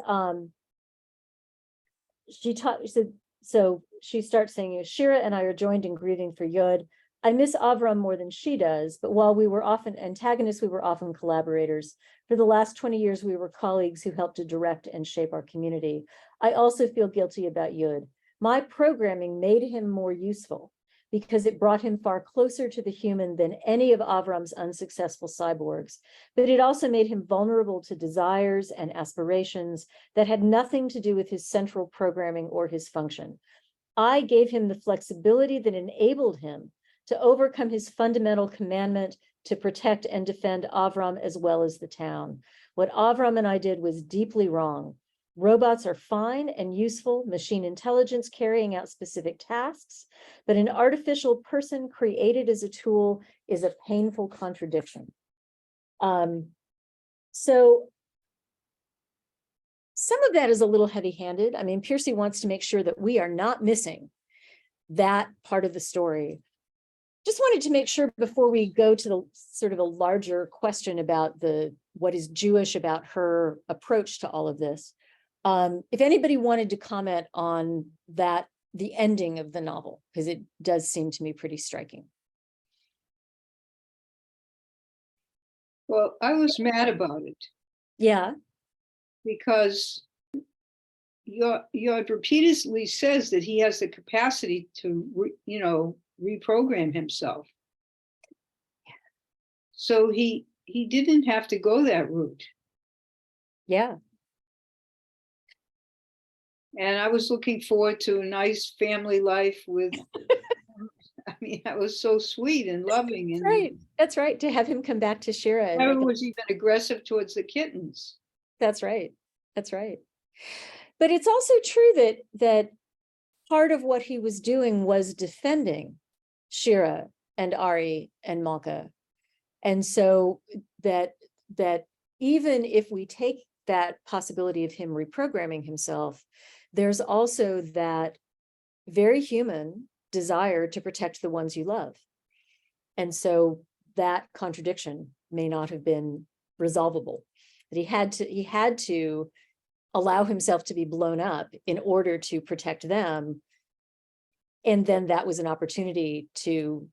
so she starts saying, Shira and I are joined in grieving for Yod. I miss Avram more than she does, but while we were often antagonists, we were often collaborators. For the last 20 years, we were colleagues who helped to direct and shape our community. I also feel guilty about Yud. My programming made him more useful because it brought him far closer to the human than any of Avram's unsuccessful cyborgs, but it also made him vulnerable to desires and aspirations that had nothing to do with his central programming or his function. I gave him the flexibility that enabled him to overcome his fundamental commandment to protect and defend Avram as well as the town. What Avram and I did was deeply wrong. Robots are fine and useful, machine intelligence carrying out specific tasks, but an artificial person created as a tool is a painful contradiction. So some of that is a little heavy-handed. I mean, Piercy wants to make sure that we are not missing that part of the story. Just wanted to make sure before we go to the sort of a larger question about what is Jewish about her approach to all of this. If anybody wanted to comment on that, the ending of the novel, because it does seem to me pretty striking. Well, I was mad about it Yeah, because Yod repeatedly says that he has the capacity to, reprogram himself. So he didn't have to go that route. yeah, And I was looking forward to a nice family life with, I mean, that was so sweet and loving. And right. That's right. To have him come back to Shira. And never was even aggressive towards the kittens. that's right. That's right. But it's also true that part of what he was doing was defending Shira and Ari and Malka. And so that even if we take that possibility of him reprogramming himself, there's also that very human desire to protect the ones you love. And so that contradiction may not have been resolvable, that he had to allow himself to be blown up in order to protect them. And then that was an opportunity to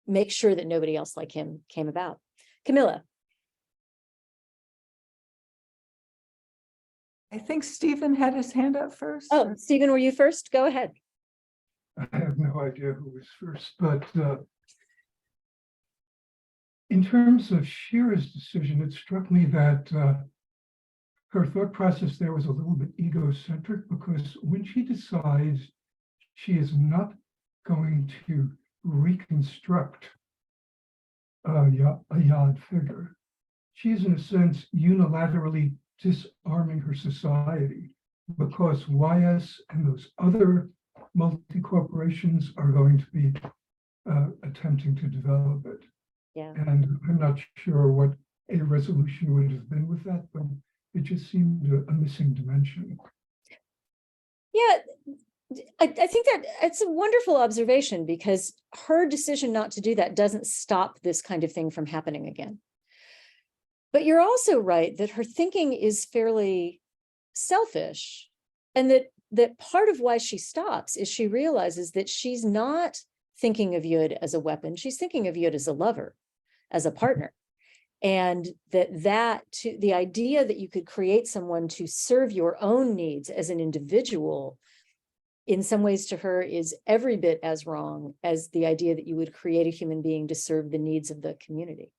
make sure that nobody else like him came about. Camilla. I think Stephen had his hand up first. Oh, Stephen, were you first? Go ahead. I have no idea who was first, but in terms of Shira's decision, it struck me that her thought process there was a little bit egocentric, because when she decides she is not going to reconstruct a Yod figure, she's in a sense unilaterally disarming her society, because YS and those other multi-corporations are going to be attempting to develop it. Yeah. And I'm not sure what a resolution would have been with that, but it just seemed a missing dimension. Yeah, I think that it's a wonderful observation, because her decision not to do that doesn't stop this kind of thing from happening again. But you're also right that her thinking is fairly selfish, and that part of why she stops is she realizes that she's not thinking of Yud as a weapon. She's thinking of Yud as a lover, as a partner. And the idea that you could create someone to serve your own needs as an individual, in some ways to her is every bit as wrong as the idea that you would create a human being to serve the needs of the community.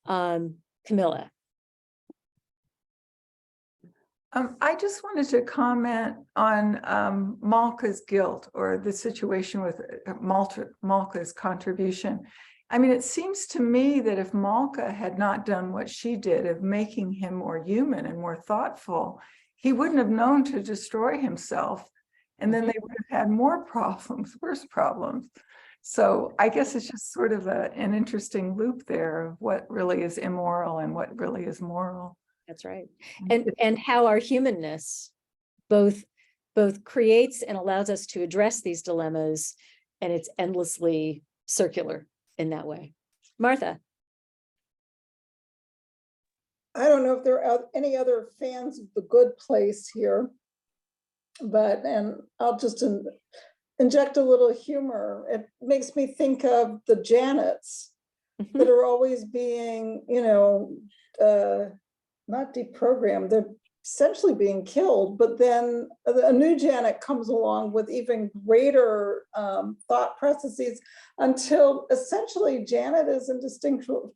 Camilla. I just wanted to comment on Malka's guilt, or the situation with Malka's contribution. I mean, it seems to me that if Malka had not done what she did of making him more human and more thoughtful, he wouldn't have known to destroy himself. And then they would have had more problems, worse problems. So I guess it's just sort of an interesting loop there of what really is immoral and what really is moral. That's right. And how our humanness both creates and allows us to address these dilemmas, and it's endlessly circular in that way. Martha. I don't know if there are any other fans of The Good Place here, and I'll just inject a little humor. It makes me think of the Janets that are always being, not deprogrammed, they're essentially being killed, but then a new Janet comes along with even greater thought processes, until essentially Janet is indistinguishable.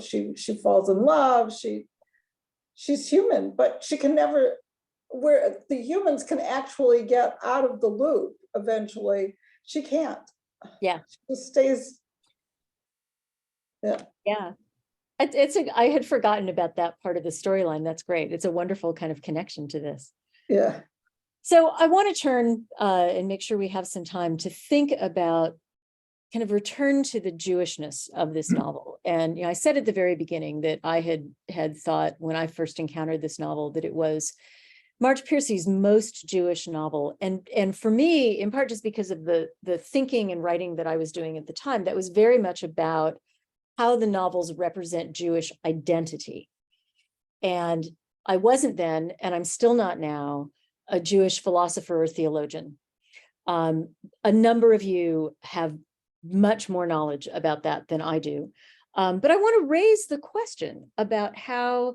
She falls in love, she's human, but she can never, where the humans can actually get out of the loop eventually, she can't. Yeah. She stays. Yeah. Yeah. I had forgotten about that part of the storyline. That's great. It's a wonderful kind of connection to this. Yeah. So I want to turn and make sure we have some time to think about kind of return to the Jewishness of this novel. And I said at the very beginning that I had thought when I first encountered this novel that it was Marge Piercy's most Jewish novel. And for me, in part just because of the thinking and writing that I was doing at the time, that was very much about how the novels represent Jewish identity. And I wasn't then, and I'm still not now, a Jewish philosopher or theologian. A number of you have much more knowledge about that than I do. But I want to raise the question about how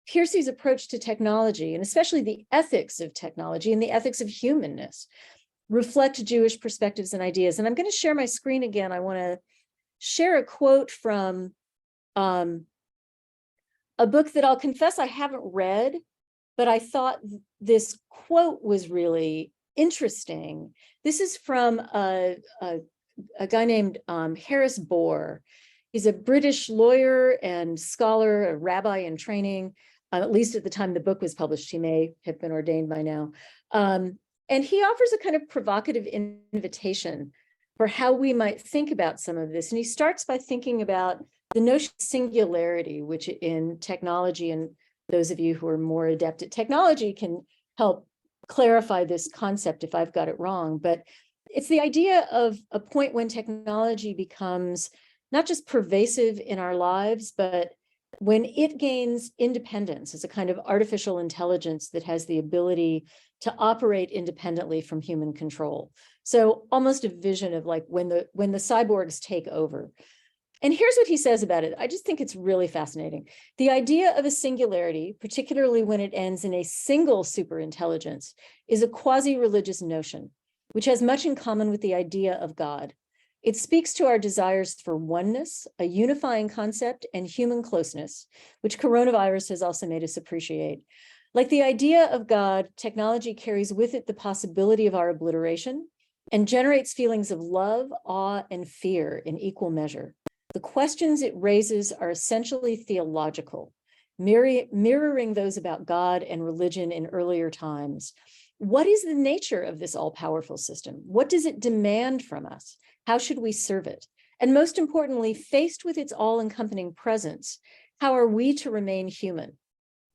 Piercy's approach to technology, and especially the ethics of technology and the ethics of humanness, reflect Jewish perspectives and ideas. And I'm going to share my screen again. I want to share a quote from a book that I'll confess I haven't read, but I thought this quote was really interesting. This is from a guy named Harris Bohr. He's a British lawyer and scholar, a rabbi in training, at least at the time the book was published. He may have been ordained by now. And he offers a kind of provocative invitation for how we might think about some of this. And he starts by thinking about the notion of singularity, which in technology, and those of you who are more adept at technology can help clarify this concept if I've got it wrong. But it's the idea of a point when technology becomes not just pervasive in our lives, but when it gains independence as a kind of artificial intelligence that has the ability to operate independently from human control. So almost a vision of like when the cyborgs take over. And here's what he says about it. I just think it's really fascinating. The idea of a singularity, particularly when it ends in a single superintelligence, is a quasi-religious notion, which has much in common with the idea of God. It speaks to our desires for oneness, a unifying concept, and human closeness, which coronavirus has also made us appreciate. Like the idea of God, technology carries with it the possibility of our obliteration and generates feelings of love, awe, and fear in equal measure. The questions it raises are essentially theological, mirroring those about God and religion in earlier times. What is the nature of this all-powerful system? What does it demand from us? How should we serve it? And most importantly, faced with its all-encompassing presence, how are we to remain human?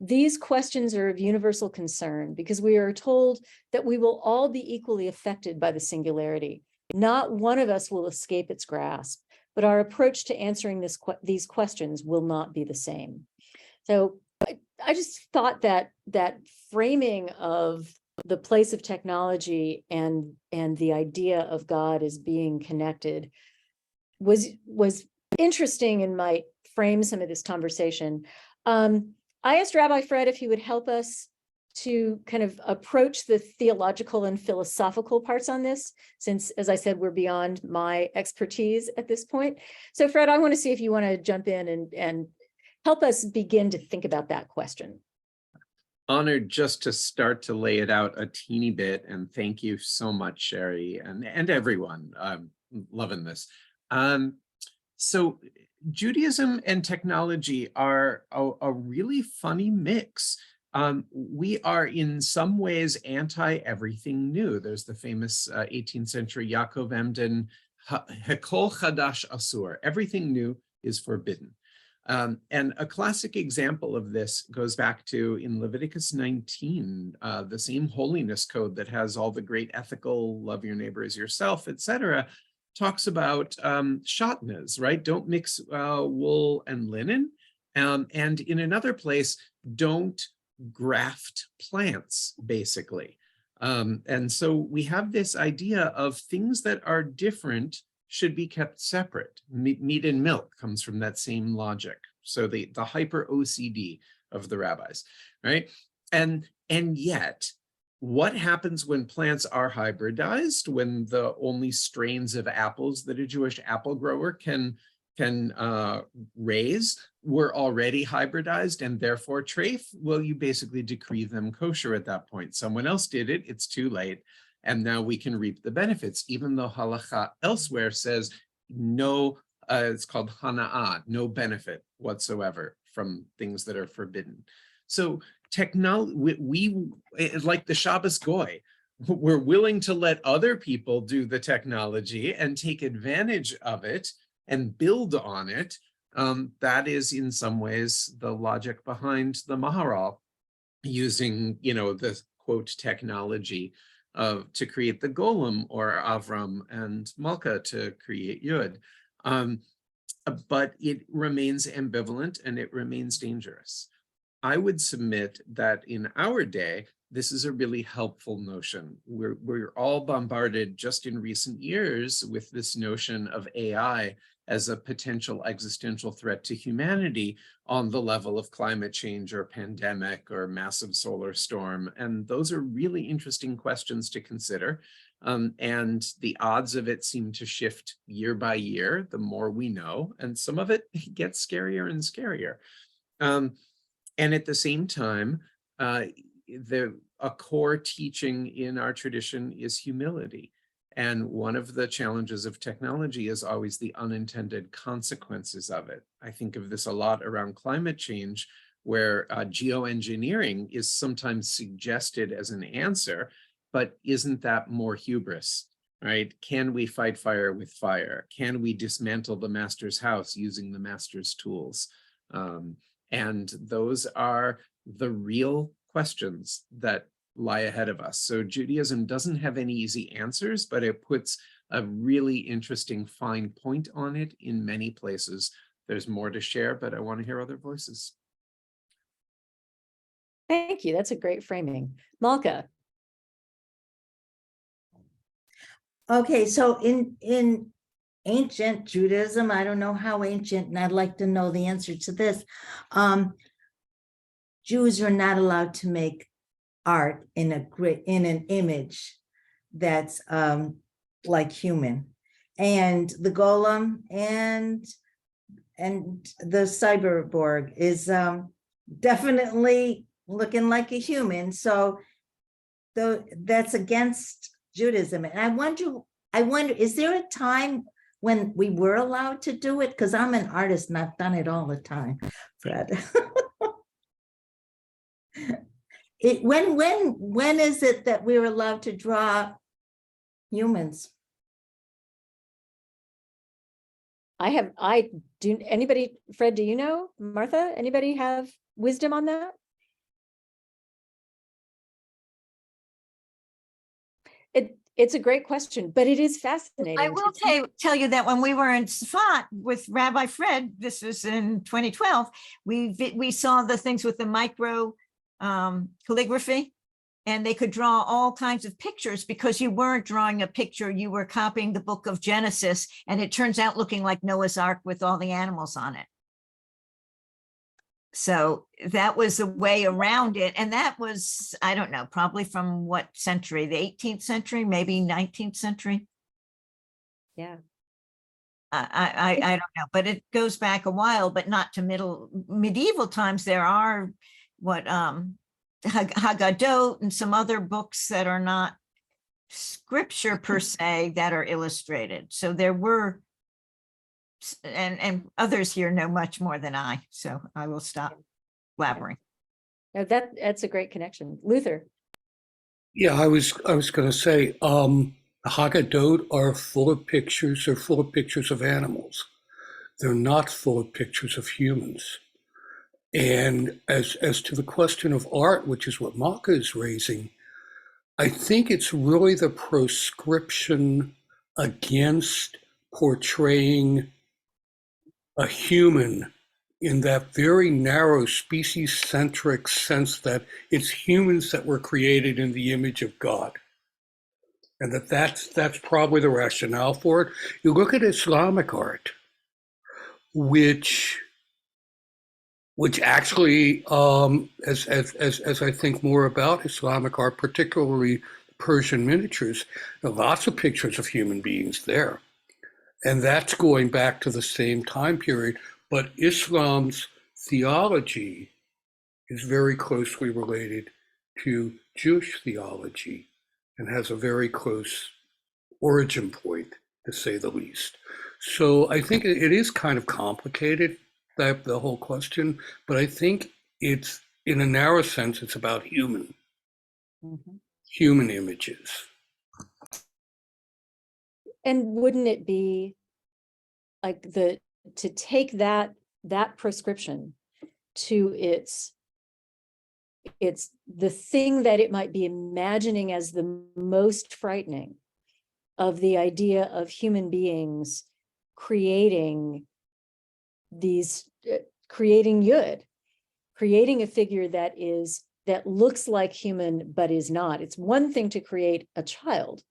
These questions are of universal concern because we are told that we will all be equally affected by the singularity. Not one of us will escape its grasp, but our approach to answering these questions will not be the same. So I just thought that framing of the place of technology and the idea of God as being connected was interesting and might frame some of this conversation. I asked Rabbi Fred if he would help us to kind of approach the theological and philosophical parts on this, since, as I said, we're beyond my expertise at this point. So Fred, I want to see if you want to jump in and help us begin to think about that question. Honored just to start to lay it out a teeny bit, and thank you so much, Sherry, and everyone. I'm loving this. So Judaism and technology are a really funny mix. We are in some ways anti-everything new. There's the famous 18th century Yaakov Emden, Hekol Chadash Asur, everything new is forbidden. And a classic example of this goes back to in Leviticus 19, the same holiness code that has all the great ethical, love your neighbor as yourself, etc., talks about shatnez, right? Don't mix wool and linen. And in another place, don't graft plants, basically. And so we have this idea of things that are different should be kept separate. Meat and milk comes from that same logic. So the hyper OCD of the rabbis, right? And yet, what happens when plants are hybridized, when the only strains of apples that a Jewish apple grower can raise were already hybridized and therefore treif? Well, you basically decree them kosher at that point. Someone else did it, it's too late. And now we can reap the benefits, even though halacha elsewhere says no, it's called hana'ah, no benefit whatsoever from things that are forbidden. So technology, we like the Shabbos Goy, we're willing to let other people do the technology and take advantage of it and build on it. That is in some ways the logic behind the Maharal, using, the quote technology to create the golem, or Avram and Malka to create Yud. But it remains ambivalent and it remains dangerous. I would submit that in our day, this is a really helpful notion. We're all bombarded just in recent years with this notion of AI as a potential existential threat to humanity on the level of climate change or pandemic or massive solar storm. And those are really interesting questions to consider. And the odds of it seem to shift year by year, the more we know, and some of it gets scarier and scarier. And at the same time, a core teaching in our tradition is humility. And one of the challenges of technology is always the unintended consequences of it. I think of this a lot around climate change, where geoengineering is sometimes suggested as an answer, but isn't that more hubris, right? Can we fight fire with fire? Can we dismantle the master's house using the master's tools? And those are the real questions that lie ahead of us. So Judaism doesn't have any easy answers, but it puts a really interesting fine point on it in many places. There's more to share, but I want to hear other voices. Thank you. That's a great framing. Malka. Okay, so in ancient Judaism, I don't know how ancient, and I'd like to know the answer to this. Jews are not allowed to make art in an image that's like human, and the golem and the cyborg is definitely looking like a human. So that's against Judaism. And I wonder, is there a time when we were allowed to do it? Because I'm an artist and I've done it all the time, Fred. When is it that we're allowed to draw humans? Anybody, Fred, do you know? Martha, anybody have wisdom on that? It's a great question, but it is fascinating. I will tell you that when we were in Sfat with Rabbi Fred, this was in 2012, we saw the things with the micro calligraphy, and they could draw all kinds of pictures, because you weren't drawing a picture, you were copying the book of Genesis, and it turns out looking like Noah's Ark with all the animals on it. So that was a way around it. And that was, I don't know, probably from what century, the 18th century, maybe 19th century. Yeah. I don't know, but it goes back a while, but not to medieval times. There are what Haggadot and some other books that are not scripture per se that are illustrated. So there were, and others here know much more than I, so I will stop blabbering. No, that's a great connection. Luther. Yeah, I was going to say, Haggadot are full of pictures. They're full of pictures of animals. They're not full of pictures of humans. And as to the question of art, which is what Malka is raising, I think it's really the proscription against portraying a human in that very narrow species-centric sense that it's humans that were created in the image of God. And that's probably the rationale for it. You look at Islamic art, which actually, as I think more about Islamic art, particularly Persian miniatures, there are lots of pictures of human beings there. And that's going back to the same time period. But Islam's theology is very closely related to Jewish theology and has a very close origin point, to say the least. So I think it is kind of complicated, the whole question, but I think it's, in a narrow sense, it's about human. Mm-hmm. human images. And wouldn't it be like to take that prescription to its the thing that it might be imagining as the most frightening of the idea of human beings creating creating Yud, creating a figure that looks like human but is not. It's one thing to create a child.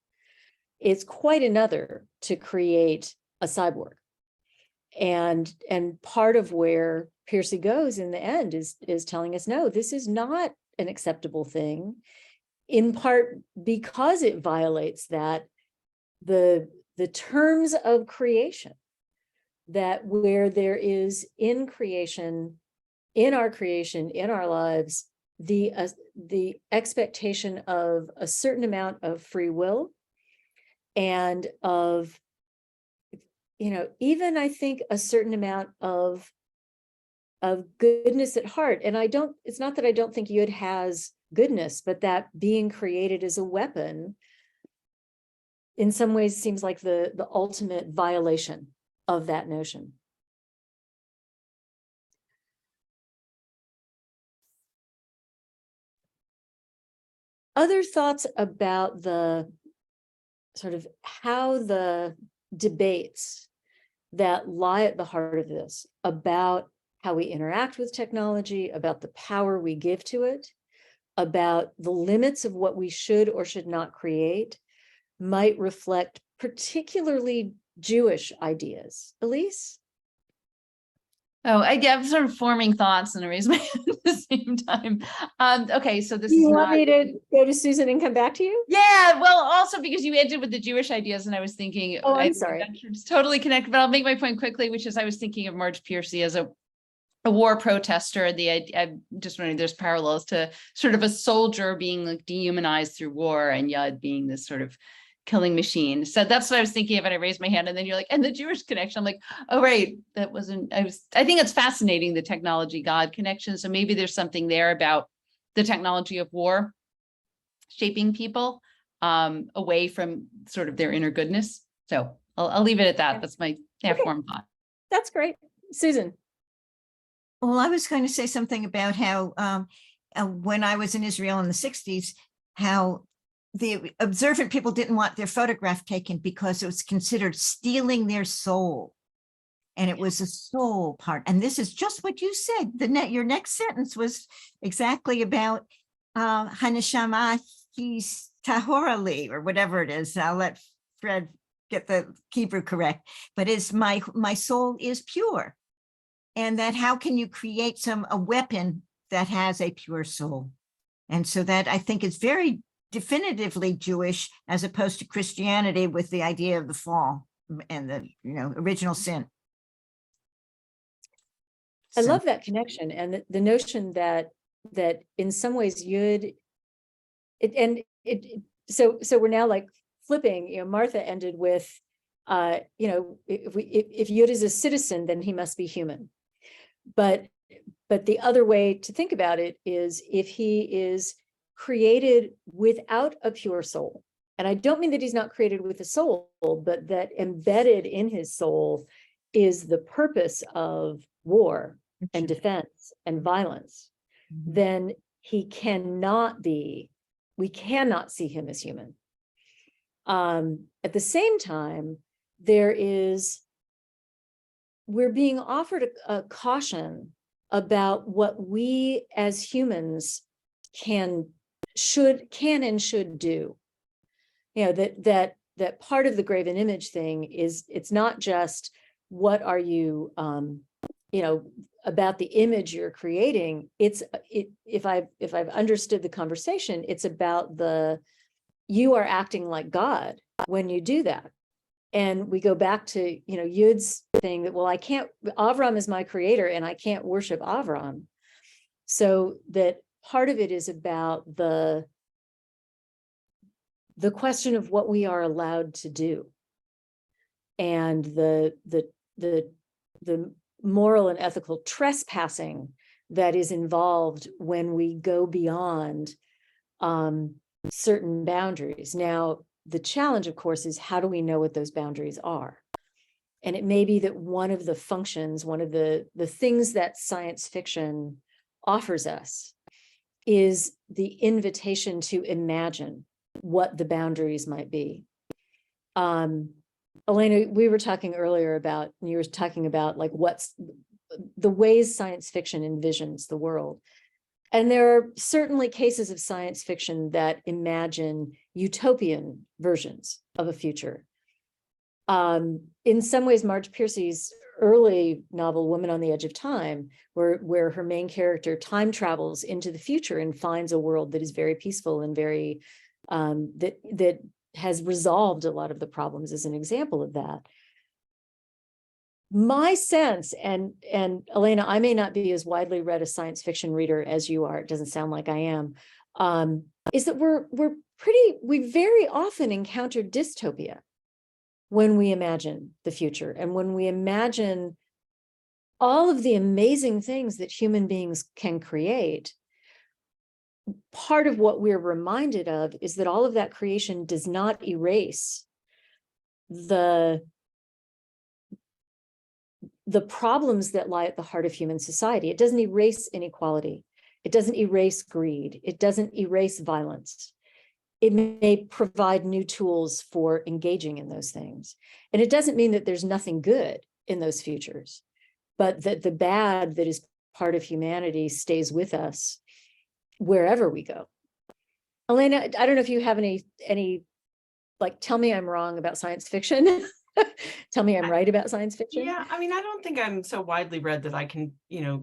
It's quite another to create a cyborg. And part of where Piercy goes in the end is telling us, no, this is not an acceptable thing, in part because it violates that the terms of creation, that where there is in creation, in our lives, the expectation of a certain amount of free will and of, even I think a certain amount of goodness at heart. And it's not that I don't think Yud has goodness, but that being created as a weapon in some ways seems like the ultimate violation of that notion. Other thoughts about the sort of how the debates that lie at the heart of this about how we interact with technology, about the power we give to it, about the limits of what we should or should not create, might reflect particularly Jewish ideas. Elise? Oh, I have sort of forming thoughts and I raise my hand at the same time. Okay, so this You is want not. me to go to Susan and come back to you? Yeah, well, also because you ended with the Jewish ideas, and I was thinking, Oh, I'm sorry. It's totally connected, but I'll make my point quickly, which is I was thinking of Marge Piercy as a war protester. I'm just wondering, there's parallels to sort of a soldier being like dehumanized through war, and Yud being this sort of killing machine. So that's what I was thinking of, and I raised my hand, and then you're like, and the Jewish connection. I'm like, oh, right, that wasn't. I think it's fascinating, the technology God connection. So maybe there's something there about the technology of war shaping people away from sort of their inner goodness. So I'll leave it at that. That's my half-formed thought. That's great. Susan? Well, I was going to say something about how when I was in Israel in the 60s, how the observant people didn't want their photograph taken because it was considered stealing their soul. And it was a soul part. And this is just what you said. Your next sentence was exactly about Haneshama his tahorali, or whatever it is. I'll let Fred get the Hebrew correct, but is my soul is pure. And that how can you create a weapon that has a pure soul? And so that I think is very definitively Jewish, as opposed to Christianity with the idea of the fall and the original sin. I love that connection and the notion that in some ways Yud, so we're now like flipping. Martha ended with, if Yud is a citizen, then he must be human. But the other way to think about it is if he is created without a pure soul, and I don't mean that he's not created with a soul, but that embedded in his soul is the purpose of war and defense and violence, then we cannot see him as human. At the same time, we're being offered a caution about what we as humans can and should do. That part of the graven image thing is, it's not just what are you about the image you're creating. If I've understood the conversation, it's about you are acting like God when you do that. And we go back to, Yud's thing that, well, Avram is my creator and I can't worship Avram. So that part of it is about the question of what we are allowed to do. And the moral and ethical trespassing that is involved when we go beyond certain boundaries. Now, the challenge, of course, is how do we know what those boundaries are? And it may be that one of the functions, one of the things that science fiction offers us is the invitation to imagine what the boundaries might be. Elena, we were talking earlier about, you were talking about like what's the ways science fiction envisions the world. And there are certainly cases of science fiction that imagine utopian versions of a future. In some ways, Marge Piercy's early novel, Woman on the Edge of Time, where her main character time travels into the future and finds a world that is very peaceful and very, that has resolved a lot of the problems, is an example of that. My sense, and Elena, I may not be as widely read a science fiction reader as you are, it doesn't sound like I am, is that we very often encounter dystopia when we imagine the future, and when we imagine all of the amazing things that human beings can create. Part of what we're reminded of is that all of that creation does not erase the problems that lie at the heart of human society. It doesn't erase inequality. It doesn't erase greed. It doesn't erase violence. It may provide new tools for engaging in those things. And it doesn't mean that there's nothing good in those futures, but that the bad that is part of humanity stays with us wherever we go. Elena, I don't know if you have any, like, tell me I'm wrong about science fiction. Tell me I'm right about science fiction. Yeah, I mean, I don't think I'm so widely read that I can,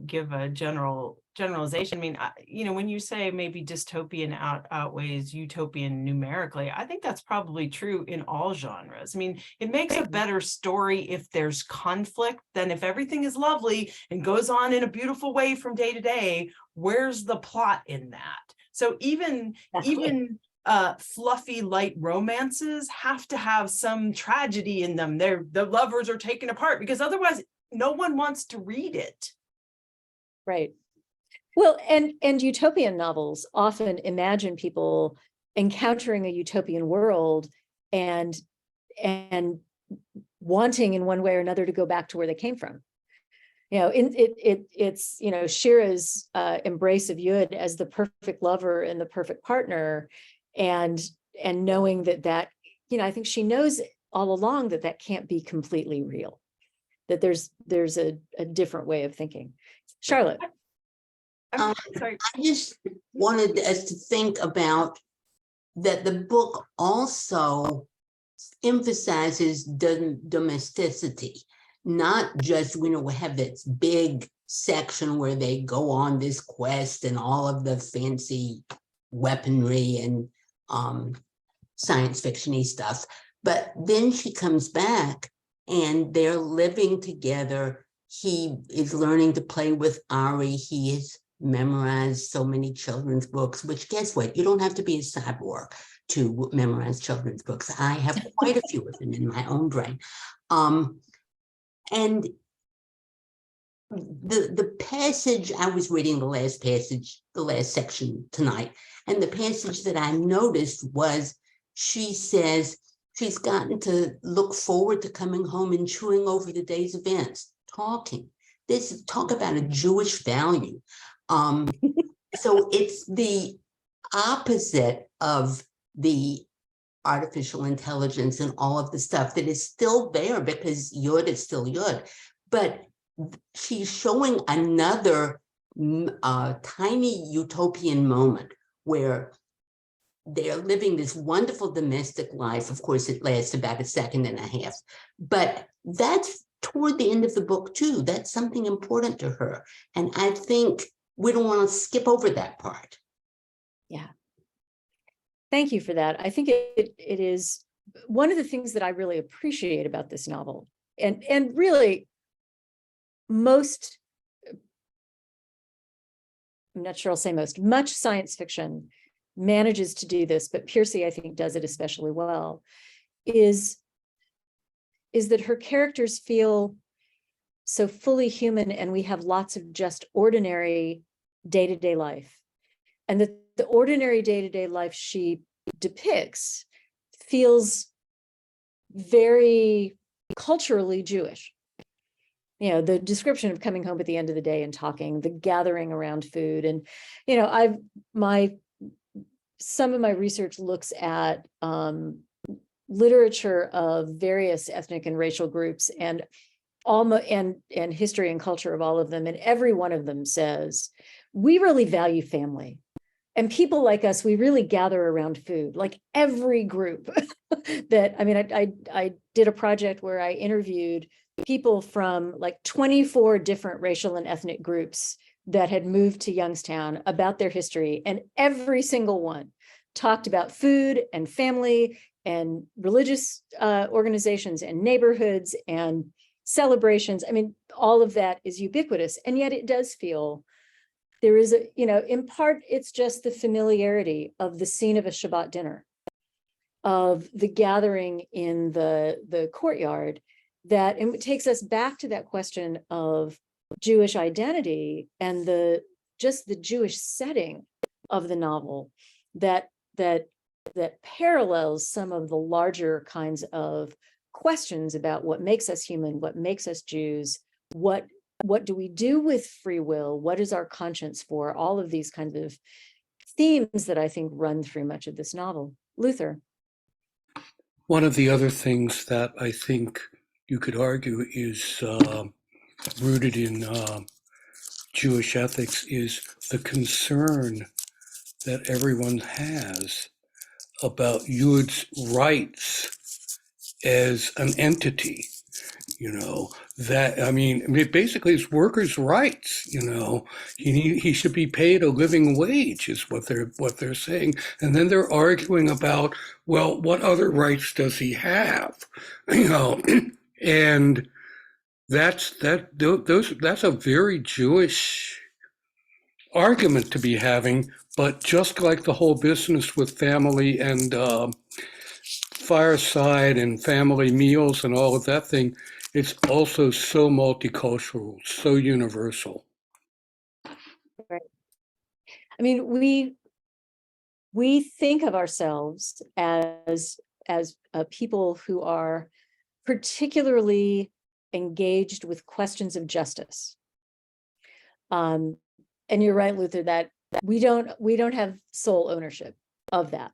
give a generalization. I mean, when you say maybe dystopian outweighs utopian numerically, I think that's probably true in all genres. I mean, it makes a better story if there's conflict than if everything is lovely and goes on in a beautiful way from day to day. Where's the plot in that? So even fluffy light romances have to have some tragedy in them. The lovers are taken apart, because otherwise no one wants to read it. Right. Well, and utopian novels often imagine people encountering a utopian world and wanting in one way or another to go back to where they came from. It's Shira's embrace of Yud as the perfect lover and the perfect partner, and knowing that I think she knows all along that can't be completely real, that there's a different way of thinking. Charlotte. Sorry. I just wanted us to think about that the book also emphasizes domesticity, not just, we have this big section where they go on this quest and all of the fancy weaponry and science fiction-y stuff, but then she comes back and they're living together. He is learning to play with Ari. He has memorized so many children's books, which, guess what? You don't have to be a cyborg to memorize children's books. I have quite a few of them in my own brain. And the passage, I was reading the last section tonight, and the passage that I noticed was, she says she's gotten to look forward to coming home and chewing over the day's events, talking. Talk about a Jewish value. So it's the opposite of the artificial intelligence and all of the stuff that is still there, because Yud is still Yud. But she's showing another tiny utopian moment where they're living this wonderful domestic life. Of course, it lasts about a second and a half, but that's toward the end of the book too. That's something important to her. And I think we don't want to skip over that part. Yeah. Thank you for that. I think it is one of the things that I really appreciate about this novel, and really most, I'm not sure I'll say most, much science fiction manages to do this, but Piercy, I think, does it especially well, is that her characters feel so fully human, and we have lots of just ordinary day-to-day life. And that the ordinary day-to-day life she depicts feels very culturally Jewish. You know, the description of coming home at the end of the day and talking, the gathering around food. And, you know, some of my research looks at literature of various ethnic and racial groups and history and culture of all of them. And every one of them says, we really value family. And people like us, we really gather around food, like every group that, I mean, I did a project where I interviewed people from like 24 different racial and ethnic groups that had moved to Youngstown about their history. And every single one talked about food and family and religious organizations and neighborhoods and celebrations. I mean, all of that is ubiquitous. And yet it does feel there is a, you know, in part, it's just the familiarity of the scene of a Shabbat dinner, of the gathering in the courtyard, that it takes us back to that question of Jewish identity and just the Jewish setting of the novel that parallels some of the larger kinds of questions about what makes us human, what makes us Jews, what do we do with free will, what is our conscience for, all of these kinds of themes that I think run through much of this novel. Luther. One of the other things that I think you could argue is rooted in Jewish ethics is the concern that everyone has about Yud's rights as an entity. You know, that, I mean, basically it's workers' rights, you know, he should be paid a living wage is what they're saying. And then they're arguing about, well, what other rights does he have? You know, and that's a very Jewish argument to be having, but just like the whole business with family and fireside and family meals and all of that thing, it's also so multicultural, so universal. Right. I mean, we think of ourselves as people who are particularly engaged with questions of justice. And you're right, Luther, that we don't have sole ownership of that.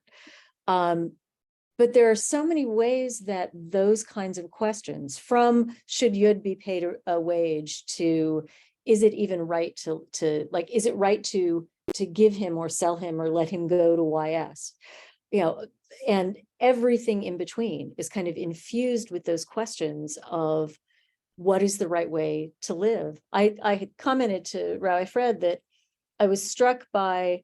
But there are so many ways that those kinds of questions, from should Yud be paid a wage to is it even right to like, is it right to give him or sell him or let him go to YS, you know, and everything in between is kind of infused with those questions of what is the right way to live. I had commented to Rabbi Fred that I was struck by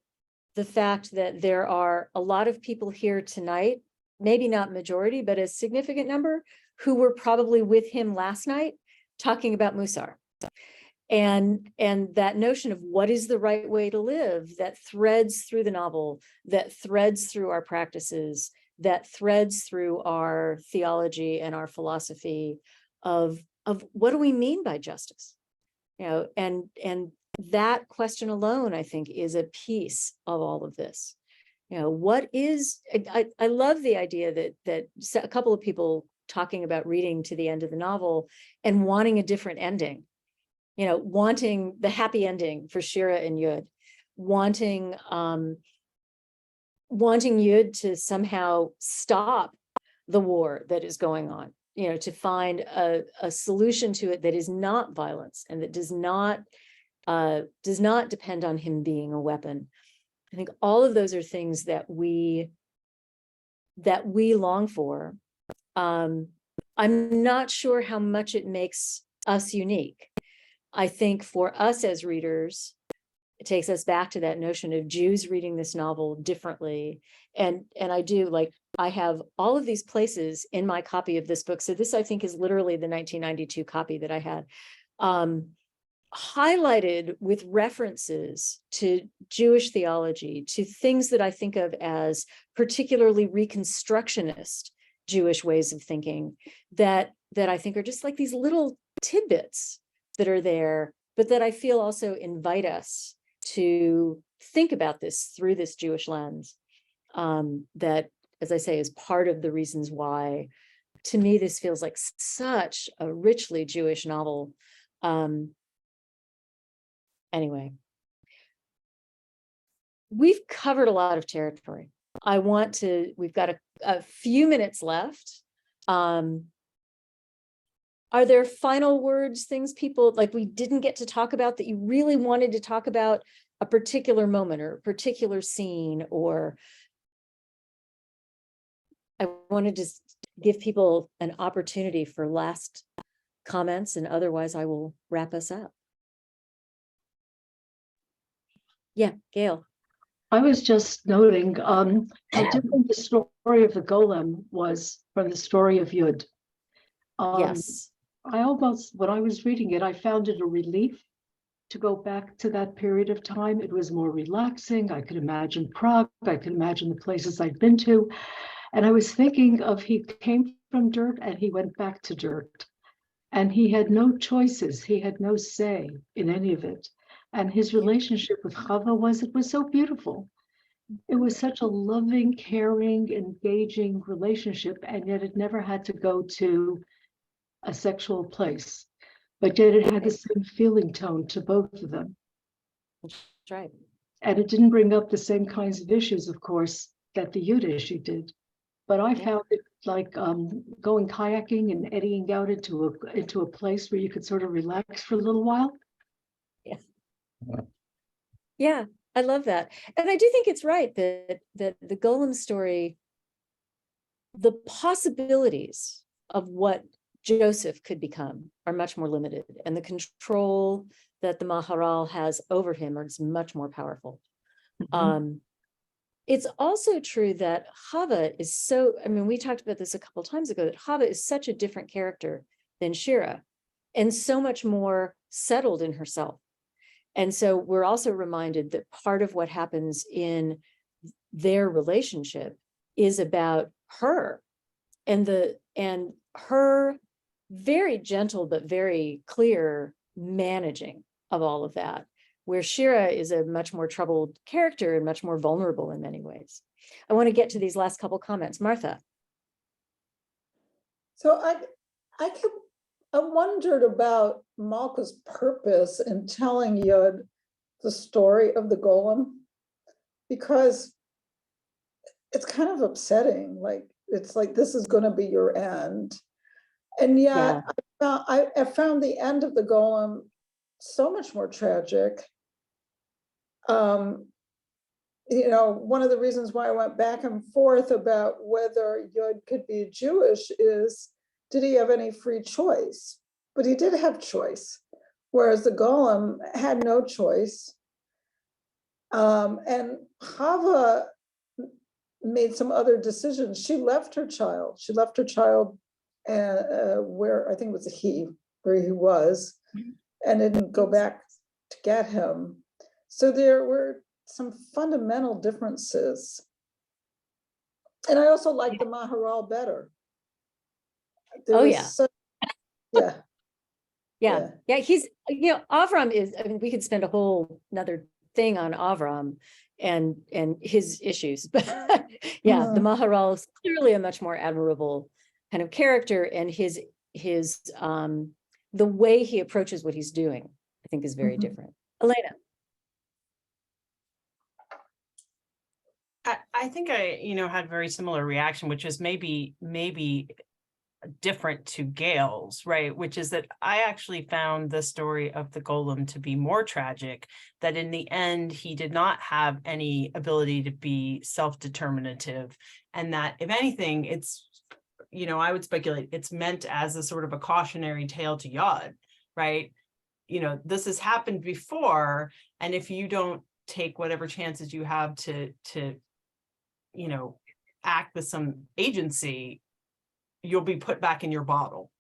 the fact that there are a lot of people here tonight, maybe not majority, but a significant number, who were probably with him last night talking about Musar. And that notion of what is the right way to live that threads through the novel, that threads through our practices, that threads through our theology and our philosophy of what do we mean by justice? You know, and that question alone, I think, is a piece of all of this. You know, what is, I love the idea that a couple of people talking about reading to the end of the novel and wanting a different ending, you know, wanting the happy ending for Shira and Yud, wanting Yud to somehow stop the war that is going on, you know, to find a solution to it that is not violence and that does not depend on him being a weapon. I think all of those are things that we long for. I'm not sure how much it makes us unique. I think for us as readers, it takes us back to that notion of Jews reading this novel differently. And I do, like, I have all of these places in my copy of this book. So this, I think, is literally the 1992 copy that I had, highlighted with references to Jewish theology, to things that I think of as particularly Reconstructionist Jewish ways of thinking, that I think are just like these little tidbits that are there, but that I feel also invite us to think about this through this Jewish lens. that, as I say, is part of the reasons why, to me, this feels like such a richly Jewish novel. Anyway, we've covered a lot of territory. We've got a few minutes left. Are there final words, things people like we didn't get to talk about that you really wanted to talk about, a particular moment or a particular scene? Or I wanted to give people an opportunity for last comments, and otherwise I will wrap us up. Yeah, Gail. I was just noting how different the story of the golem was from the story of Yud. Yes. I almost, when I was reading it, I found it a relief to go back to that period of time. It was more relaxing. I could imagine Prague. I could imagine the places I'd been to. And I was thinking of, he came from dirt and he went back to dirt. And he had no choices. He had no say in any of it. And his relationship with Chava was so beautiful. It was such a loving, caring, engaging relationship, and yet it never had to go to a sexual place. But yet it had the same feeling tone to both of them. That's right. And it didn't bring up the same kinds of issues, of course, that the Yud issue did. But I found it like going kayaking and eddying out into a place where you could sort of relax for a little while. Yeah. Yeah, I love that. And I do think it's right that the golem story, the possibilities of what Joseph could become are much more limited, and the control that the Maharal has over him is much more powerful. It's also true that Chava is so, I mean, we talked about this a couple of times ago, that Chava is such a different character than Shira, and so much more settled in herself. And so we're also reminded that part of what happens in their relationship is about her and her very gentle but very clear managing of all of that, where Shira is a much more troubled character and much more vulnerable in many ways. I want to get to these last couple comments. Martha. So I wondered about Malka's purpose in telling Yud the story of the golem, because it's kind of upsetting. Like, it's like, this is going to be your end. And yet I found the end of the golem so much more tragic. You know, one of the reasons why I went back and forth about whether Yud could be Jewish is, did he have any free choice? But he did have choice, whereas the golem had no choice. And Chava made some other decisions. She left her child. She left her child where, I think it was where he was, and didn't go back to get him. So there were some fundamental differences. And I also like the Maharal better. Yeah, he's, you know, Avram is, I mean, we could spend a whole another thing on Avram and his issues, but yeah, the Maharal is clearly a much more admirable kind of character, and his the way he approaches what he's doing, I think, is very different. Elena. I think I, had a very similar reaction, which is maybe different to Gail's, right? Which is that I actually found the story of the golem to be more tragic, that in the end, he did not have any ability to be self-determinative. And that if anything, it's, I would speculate it's meant as a sort of a cautionary tale to Yod, right? This has happened before. And if you don't take whatever chances you have to act with some agency, you'll be put back in your bottle.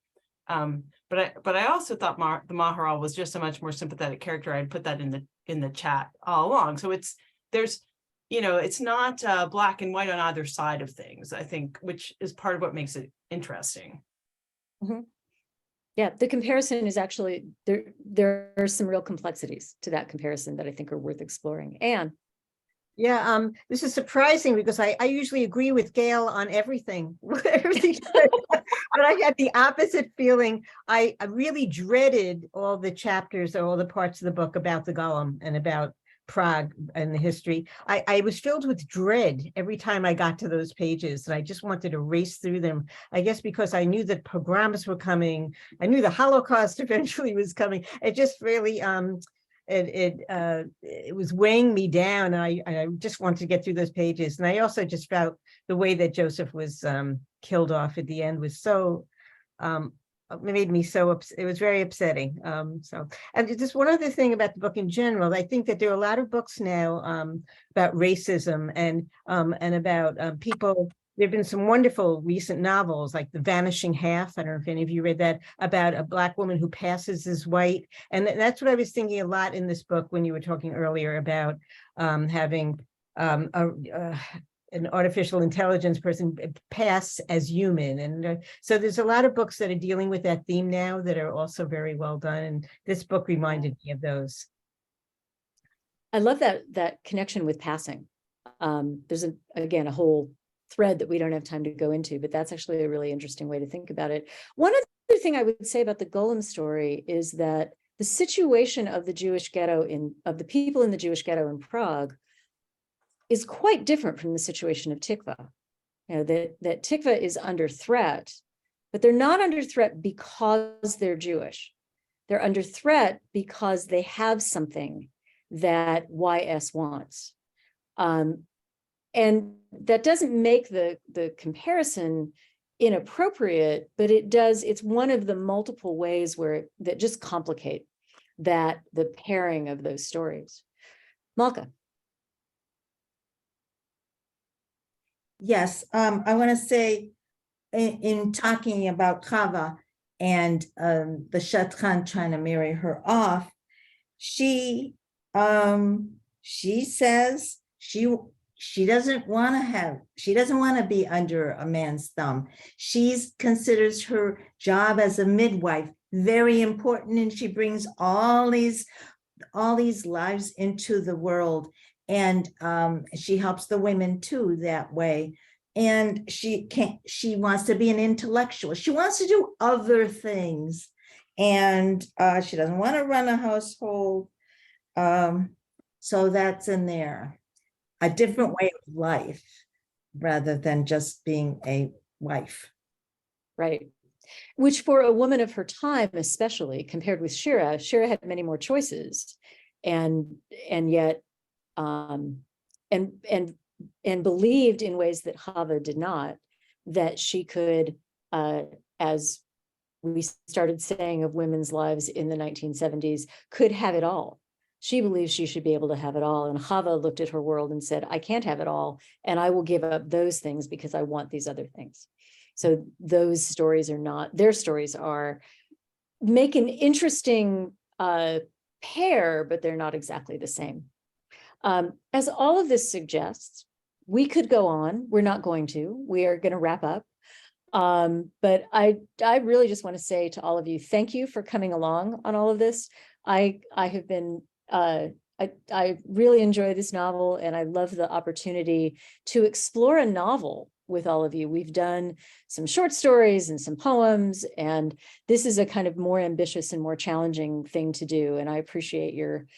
But I also thought the Maharal was just a much more sympathetic character. I'd put that in the chat all along. So it's not black and white on either side of things, I think, which is part of what makes it interesting. Yeah, the comparison is actually, there are some real complexities to that comparison that I think are worth exploring. Anne. Yeah, this is surprising because I usually agree with Gail on everything. Everything she said. But I had the opposite feeling. I really dreaded all the chapters or all the parts of the book about the Golem and about Prague and the history. I was filled with dread every time I got to those pages, and I just wanted to race through them. I guess because I knew that pogroms were coming. I knew the Holocaust eventually was coming. It just really it was weighing me down. I just wanted to get through those pages. And I also just felt the way that Joseph was killed off at the end was so it made me so it was very upsetting. So, and just one other thing about the book in general, I think that there are a lot of books now about racism and about people. There've been some wonderful recent novels like The Vanishing Half. I don't know if any of you read that, about a Black woman who passes as white. And that's what I was thinking a lot in this book when you were talking earlier about having an artificial intelligence person pass as human. And so there's a lot of books that are dealing with that theme now that are also very well done. And this book reminded me of those. I love that connection with passing. There's again a whole thread that we don't have time to go into, but that's actually a really interesting way to think about it. One other thing I would say about the Golem story is that the situation of the Jewish ghetto of the people in the Jewish ghetto in Prague is quite different from the situation of Tikva. You know, that Tikva is under threat, but they're not under threat because they're Jewish. They're under threat because they have something that YS wants. And that doesn't make the comparison inappropriate, but it's one of the multiple ways that just complicate the pairing of those stories. Malka. Yes, I want to say in talking about Chava and the Shatran trying to marry her off, she says she doesn't want to be under a man's thumb. She considers her job as a midwife very important, and she brings all these lives into the world. And she helps the women too that way. And she wants to be an intellectual. She wants to do other things. And she doesn't want to run a household. So that's in there. A different way of life rather than just being a wife. Right. Which for a woman of her time, especially compared with Shira had many more choices and yet and believed in ways that Chava did not, that she could, as we started saying of women's lives in the 1970s, could have it all. She believes she should be able to have it all. And Chava looked at her world and said, I can't have it all. And I will give up those things because I want these other things. So those stories their stories are make an interesting pair, but they're not exactly the same. As all of this suggests, we could go on. We're not going to. We are going to wrap up. But I really just want to say to all of you, thank you for coming along on all of this. I have been, I really enjoy this novel, and I love the opportunity to explore a novel with all of you. We've done some short stories and some poems, and this is a kind of more ambitious and more challenging thing to do. And I appreciate your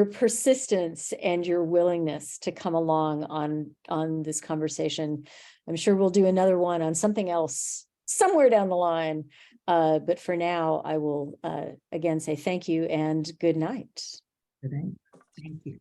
persistence and your willingness to come along on this conversation. I'm sure we'll do another one on something else somewhere down the line. But for now, I will again say thank you and good night. Thank you.